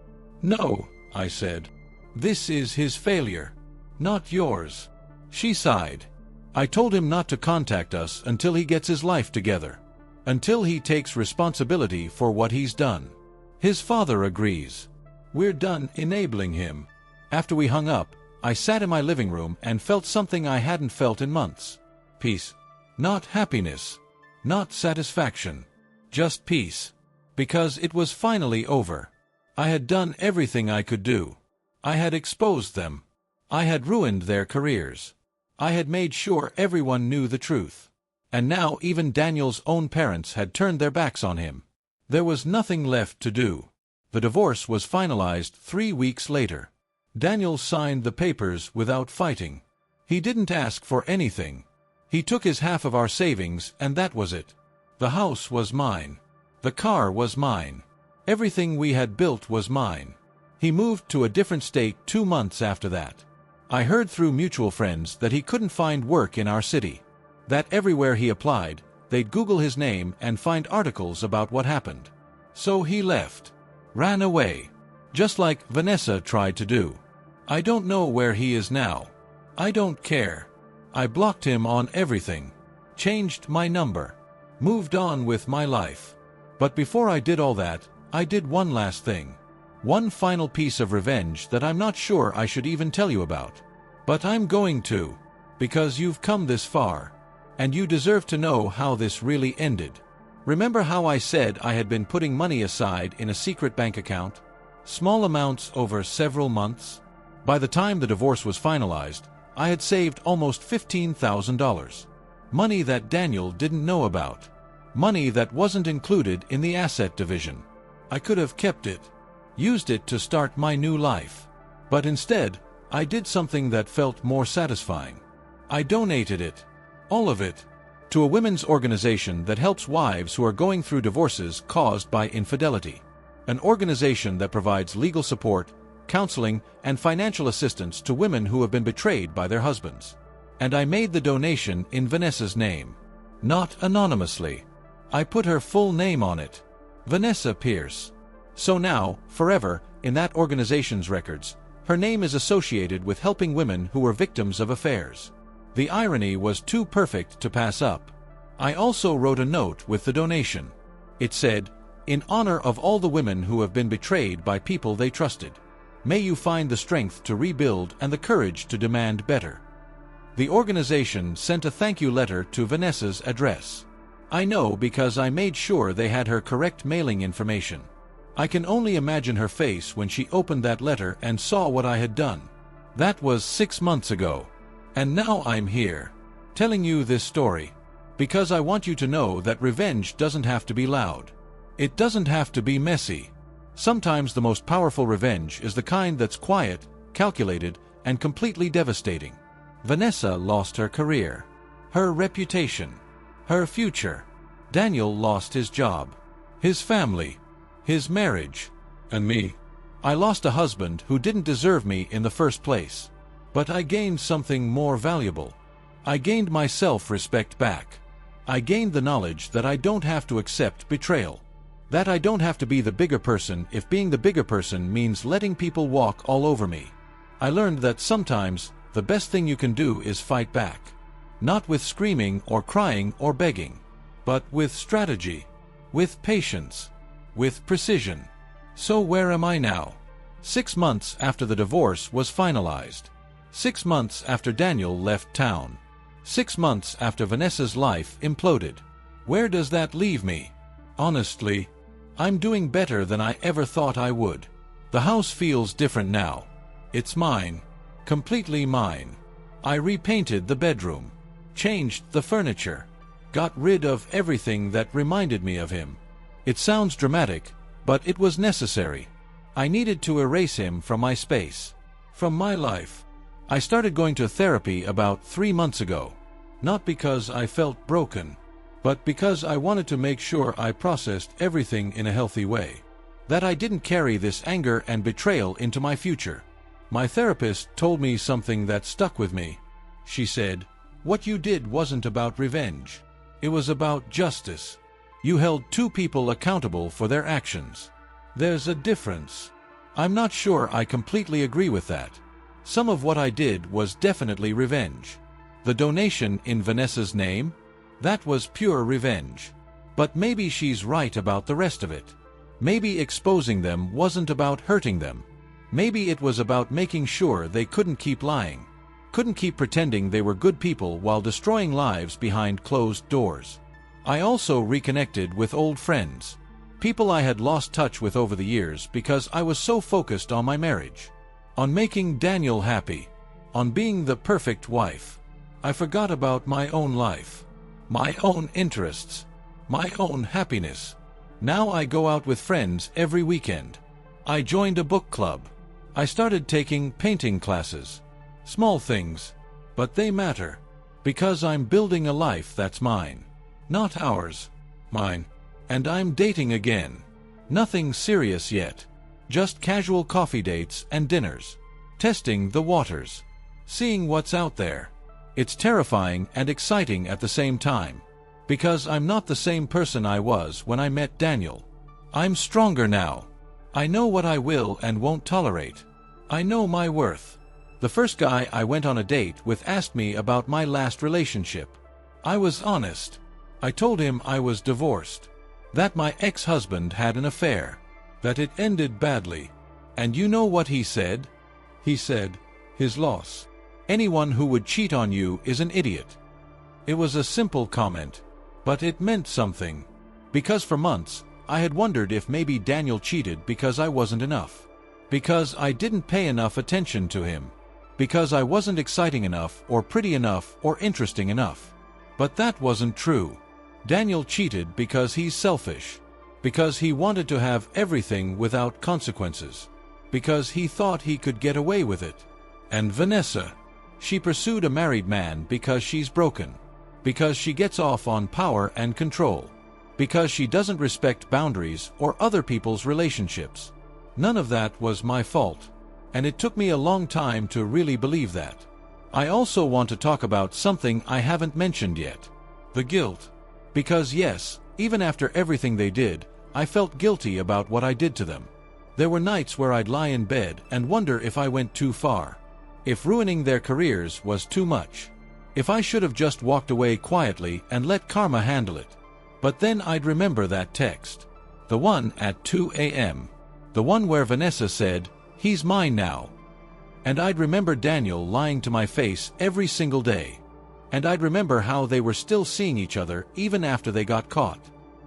"No," I said. "This is his failure, not yours." She sighed. "I told him not to contact us until he gets his life together, until he takes responsibility for what he's done. His father agrees. We're done enabling him." After we hung up, I sat in my living room and felt something I hadn't felt in months. Peace. Not happiness. Not satisfaction. Just peace. Because it was finally over. I had done everything I could do. I had exposed them. I had ruined their careers. I had made sure everyone knew the truth. And now even Daniel's own parents had turned their backs on him. There was nothing left to do. The divorce was finalized 3 weeks later. Daniel signed the papers without fighting. He didn't ask for anything. He took his half of our savings and that was it. The house was mine. The car was mine. Everything we had built was mine. He moved to a different state 2 months after that. I heard through mutual friends that he couldn't find work in our city, that everywhere he applied, they'd Google his name and find articles about what happened. So he left, ran away, just like Vanessa tried to do. I don't know where he is now. I don't care. I blocked him on everything, changed my number, moved on with my life. But before I did all that, I did one last thing. One final piece of revenge that I'm not sure I should even tell you about. But I'm going to, because you've come this far, and you deserve to know how this really ended. Remember how I said I had been putting money aside in a secret bank account? Small amounts over several months? By the time the divorce was finalized, I had saved almost $15,000. Money that Daniel didn't know about. Money that wasn't included in the asset division. I could have kept it, used it to start my new life. But instead, I did something that felt more satisfying. I donated it, all of it, to a women's organization that helps wives who are going through divorces caused by infidelity. An organization that provides legal support, counseling, and financial assistance to women who have been betrayed by their husbands. And I made the donation in Vanessa's name. Not anonymously. I put her full name on it. Vanessa Pierce. So now, forever, in that organization's records, her name is associated with helping women who were victims of affairs. The irony was too perfect to pass up. I also wrote a note with the donation. It said, "In honor of all the women who have been betrayed by people they trusted, may you find the strength to rebuild and the courage to demand better." The organization sent a thank you letter to Vanessa's address. I know because I made sure they had her correct mailing information. I can only imagine her face when she opened that letter and saw what I had done. That was 6 months ago. And now I'm here, telling you this story. Because I want you to know that revenge doesn't have to be loud. It doesn't have to be messy. Sometimes the most powerful revenge is the kind that's quiet, calculated, and completely devastating. Vanessa lost her career, her reputation, her future. Daniel lost his job, his family, his marriage. And me? I lost a husband who didn't deserve me in the first place. But I gained something more valuable. I gained my self-respect back. I gained the knowledge that I don't have to accept betrayal. That I don't have to be the bigger person if being the bigger person means letting people walk all over me. I learned that sometimes the best thing you can do is fight back. Not with screaming or crying or begging, but with strategy, with patience, with precision. So where am I now? 6 months after the divorce was finalized. 6 months after Daniel left town. 6 months after Vanessa's life imploded. Where does that leave me? Honestly, I'm doing better than I ever thought I would. The house feels different now. It's mine. Completely mine. I repainted the bedroom. Changed the furniture. Got rid of everything that reminded me of him. It sounds dramatic, but it was necessary. I needed to erase him from my space. From my life. I started going to therapy about 3 months ago. Not because I felt broken, but because I wanted to make sure I processed everything in a healthy way. That I didn't carry this anger and betrayal into my future. My therapist told me something that stuck with me. She said, "What you did wasn't about revenge. It was about justice. You held 2 people accountable for their actions. There's a difference." I'm not sure I completely agree with that. Some of what I did was definitely revenge. The donation in Vanessa's name? That was pure revenge. But maybe she's right about the rest of it. Maybe exposing them wasn't about hurting them. Maybe it was about making sure they couldn't keep lying. Couldn't keep pretending they were good people while destroying lives behind closed doors. I also reconnected with old friends. People I had lost touch with over the years because I was so focused on my marriage. On making Daniel happy. On being the perfect wife. I forgot about my own life. My own interests. My own happiness. Now I go out with friends every weekend. I joined a book club. I started taking painting classes. Small things. But they matter. Because I'm building a life that's mine. Not ours. Mine. And I'm dating again. Nothing serious yet. Just casual coffee dates and dinners. Testing the waters. Seeing what's out there. It's terrifying and exciting at the same time. Because I'm not the same person I was when I met Daniel. I'm stronger now. I know what I will and won't tolerate. I know my worth. The first guy I went on a date with asked me about my last relationship. I was honest. I told him I was divorced. That my ex-husband had an affair. That it ended badly. And you know what he said? He said, "His loss. Anyone who would cheat on you is an idiot." It was a simple comment. But it meant something. Because for months, I had wondered if maybe Daniel cheated because I wasn't enough. Because I didn't pay enough attention to him. Because I wasn't exciting enough or pretty enough or interesting enough. But that wasn't true. Daniel cheated because he's selfish. Because he wanted to have everything without consequences. Because he thought he could get away with it. And Vanessa. She pursued a married man because she's broken. Because she gets off on power and control. Because she doesn't respect boundaries or other people's relationships. None of that was my fault. And it took me a long time to really believe that. I also want to talk about something I haven't mentioned yet. The guilt. Because yes, even after everything they did, I felt guilty about what I did to them. There were nights where I'd lie in bed and wonder if I went too far. If ruining their careers was too much. If I should have just walked away quietly and let karma handle it. But then I'd remember that text. The one at 2 a.m. The one where Vanessa said, "He's mine now." And I'd remember Daniel lying to my face every single day. And I'd remember how they were still seeing each other even after they got caught.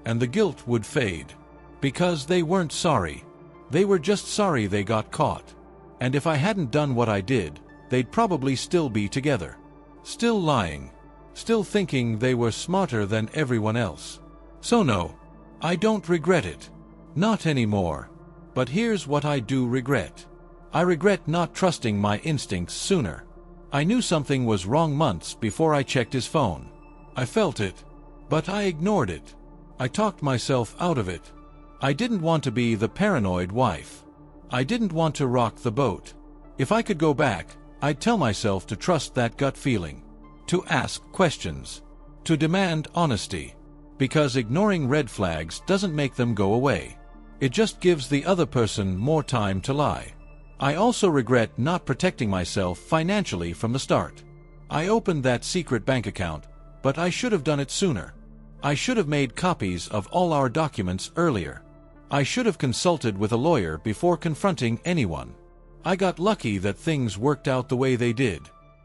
And the guilt would fade. Because they weren't sorry. They were just sorry they got caught. And if I hadn't done what I did, they'd probably still be together. Still lying. still thinking they were smarter than everyone else. So no, I don't regret it. Not anymore. But here's what I do regret. I regret not trusting my instincts sooner. I knew something was wrong months before I checked his phone. I felt it, but I ignored it. I talked myself out of it. I didn't want to be the paranoid wife. I didn't want to rock the boat. If I could go back, I'd tell myself to trust that gut feeling, to ask questions, to demand honesty, because ignoring red flags doesn't make them go away. It just gives the other person more time to lie. I also regret not protecting myself financially from the start. I opened that secret bank account, but I should have done it sooner. I should have made copies of all our documents earlier. I should have consulted with a lawyer before confronting anyone. I got lucky that things worked out the way they did,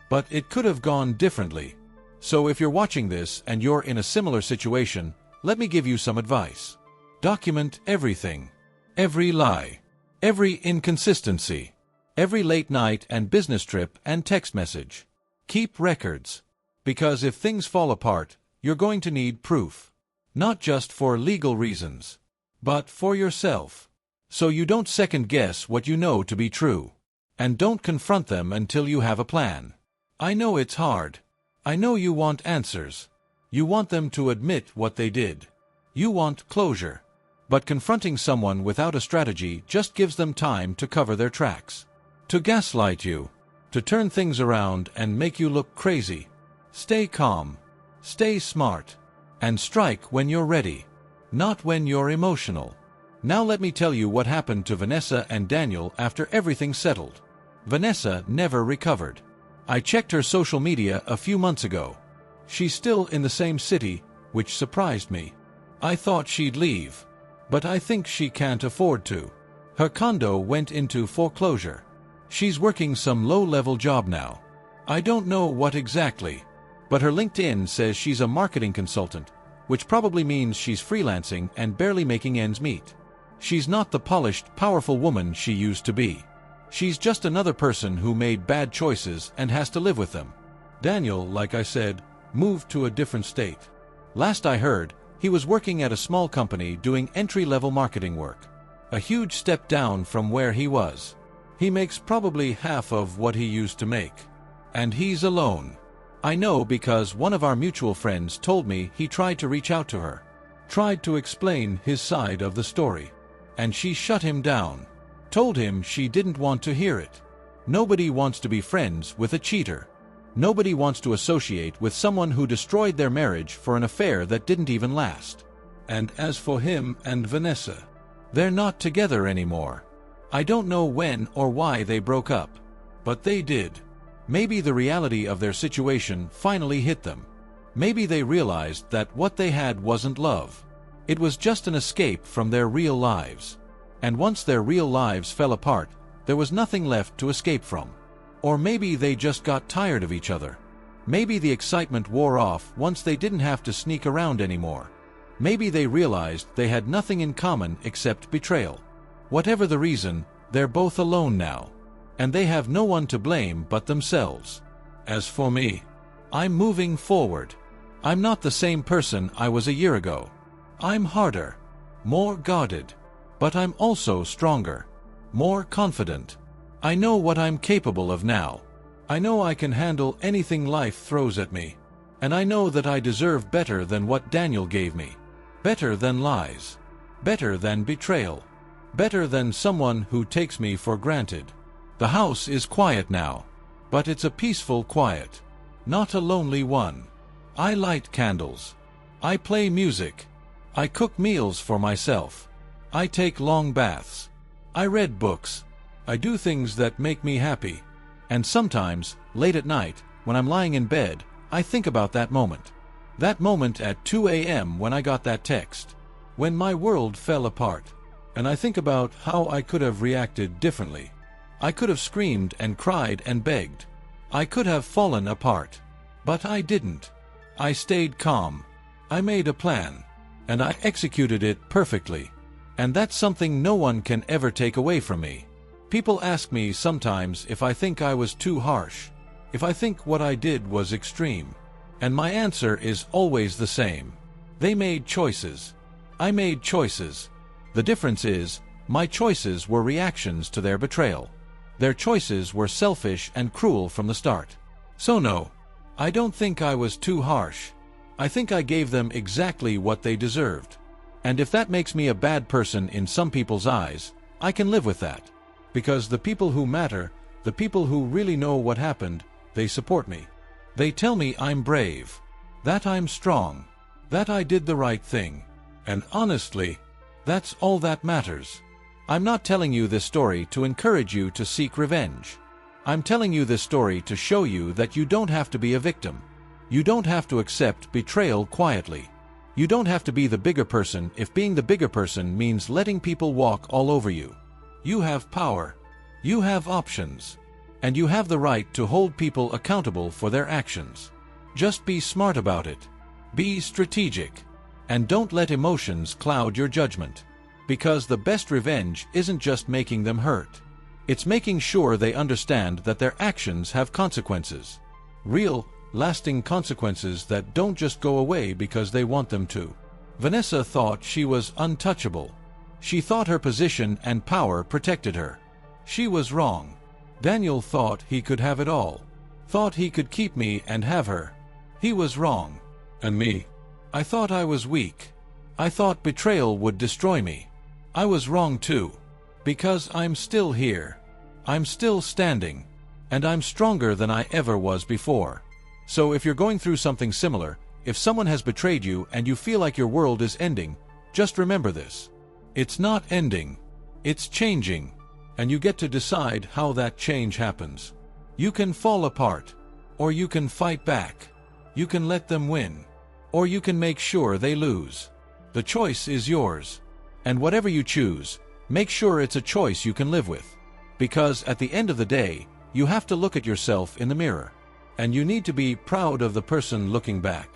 but it could have gone differently. So if you're watching this and you're in a similar situation, let me give you some advice. Document everything. Every lie. Every inconsistency. Every late night and business trip and text message. Keep records. Because if things fall apart, you're going to need proof. Not just for legal reasons, but for yourself. So you don't second-guess what you know to be true. And don't confront them until you have a plan. I know it's hard. I know you want answers. You want them to admit what they did. You want closure. But confronting someone without a strategy just gives them time to cover their tracks. To gaslight you. To turn things around and make you look crazy. Stay calm. Stay smart. And strike when you're ready. Not when you're emotional. Now let me tell you what happened to Vanessa and Daniel after everything settled. Vanessa never recovered. I checked her social media a few months ago. She's still in the same city, which surprised me. I thought she'd leave. But I think she can't afford to. Her condo went into foreclosure. She's working some low-level job now. I don't know what exactly. But her LinkedIn says she's a marketing consultant, which probably means she's freelancing and barely making ends meet. She's not the polished, powerful woman she used to be. She's just another person who made bad choices and has to live with them. Daniel, like I said, moved to a different state. Last I heard, he was working at a small company doing entry-level marketing work. A huge step down from where he was. He makes probably half of what he used to make. And he's alone. I know because one of our mutual friends told me he tried to reach out to her. Tried to explain his side of the story. And she shut him down. Told him she didn't want to hear it. Nobody wants to be friends with a cheater. Nobody wants to associate with someone who destroyed their marriage for an affair that didn't even last. And as for him and Vanessa, they're not together anymore. I don't know when or why they broke up, but they did. Maybe the reality of their situation finally hit them. Maybe they realized that what they had wasn't love. It was just an escape from their real lives. And once their real lives fell apart, there was nothing left to escape from. Or maybe they just got tired of each other. Maybe the excitement wore off once they didn't have to sneak around anymore. Maybe they realized they had nothing in common except betrayal. Whatever the reason, they're both alone now. And they have no one to blame but themselves. As for me, I'm moving forward. I'm not the same person I was a year ago. I'm harder, more guarded, but I'm also stronger, more confident. I know what I'm capable of now. I know I can handle anything life throws at me. And I know that I deserve better than what Daniel gave me. Better than lies. Better than betrayal. Better than someone who takes me for granted. The house is quiet now, but it's a peaceful quiet, not a lonely one. I light candles. I play music. I cook meals for myself. I take long baths. I read books. I do things that make me happy. And sometimes, late at night, when I'm lying in bed, I think about that moment. That moment at 2 a.m. when I got that text. When my world fell apart. And I think about how I could have reacted differently. I could have screamed and cried and begged. I could have fallen apart. But I didn't. I stayed calm. I made a plan. And I executed it perfectly. And that's something no one can ever take away from me. People ask me sometimes if I think I was too harsh. If I think what I did was extreme. And my answer is always the same. They made choices. I made choices. The difference is, my choices were reactions to their betrayal. Their choices were selfish and cruel from the start. So no, I don't think I was too harsh. I think I gave them exactly what they deserved. And if that makes me a bad person in some people's eyes, I can live with that. Because the people who matter, the people who really know what happened, they support me. They tell me I'm brave, that I'm strong, that I did the right thing. And honestly, that's all that matters. I'm not telling you this story to encourage you to seek revenge. I'm telling you this story to show you that you don't have to be a victim. You don't have to accept betrayal quietly. You don't have to be the bigger person if being the bigger person means letting people walk all over you. You have power. You have options. And you have the right to hold people accountable for their actions. Just be smart about it. Be strategic. And don't let emotions cloud your judgment. Because the best revenge isn't just making them hurt. It's making sure they understand that their actions have consequences. Real, lasting consequences that don't just go away because they want them to. Vanessa thought she was untouchable. She thought her position and power protected her. She was wrong. Daniel thought he could have it all. Thought he could keep me and have her. He was wrong. And me? I thought I was weak. I thought betrayal would destroy me. I was wrong too. Because I'm still here. I'm still standing. And I'm stronger than I ever was before. So if you're going through something similar, if someone has betrayed you and you feel like your world is ending, just remember this. It's not ending. It's changing. And you get to decide how that change happens. You can fall apart. Or you can fight back. You can let them win. Or you can make sure they lose. The choice is yours. And whatever you choose, make sure it's a choice you can live with. Because at the end of the day, you have to look at yourself in the mirror. And you need to be proud of the person looking back.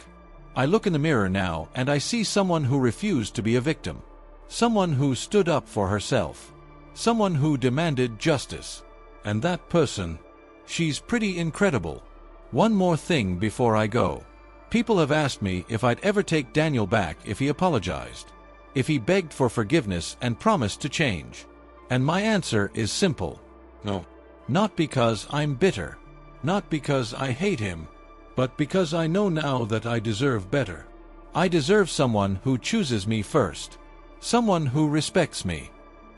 I look in the mirror now and I see someone who refused to be a victim. Someone who stood up for herself. Someone who demanded justice. And that person, she's pretty incredible. One more thing before I go. People have asked me if I'd ever take Daniel back if he apologized. If he begged for forgiveness and promised to change. And my answer is simple. No. Not because I'm bitter. Not because I hate him. But because I know now that I deserve better. I deserve someone who chooses me first. Someone who respects me.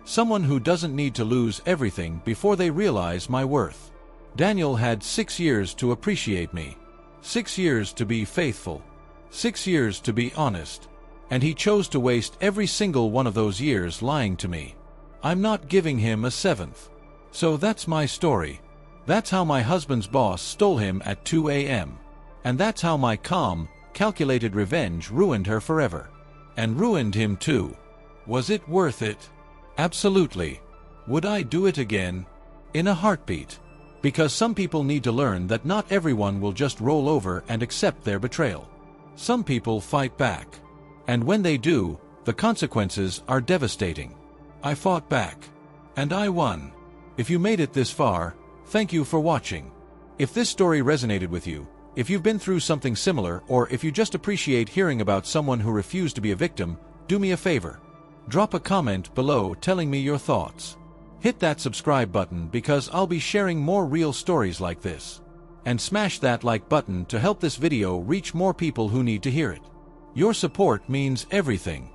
Someone who doesn't need to lose everything before they realize my worth. Daniel had 6 years to appreciate me. 6 years to be faithful. 6 years to be honest. And he chose to waste every single one of those years lying to me. I'm not giving him a 7th. So that's my story. That's how my husband's boss stole him at 2 a.m. And that's how my calm, calculated revenge ruined her forever. And ruined him too. Was it worth it? Absolutely. Would I do it again? In a heartbeat. Because some people need to learn that not everyone will just roll over and accept their betrayal. Some people fight back. And when they do, the consequences are devastating. I fought back. And I won. If you made it this far, thank you for watching. If this story resonated with you, if you've been through something similar, or if you just appreciate hearing about someone who refused to be a victim, do me a favor. Drop a comment below telling me your thoughts. Hit that subscribe button because I'll be sharing more real stories like this. And smash that like button to help this video reach more people who need to hear it. Your support means everything.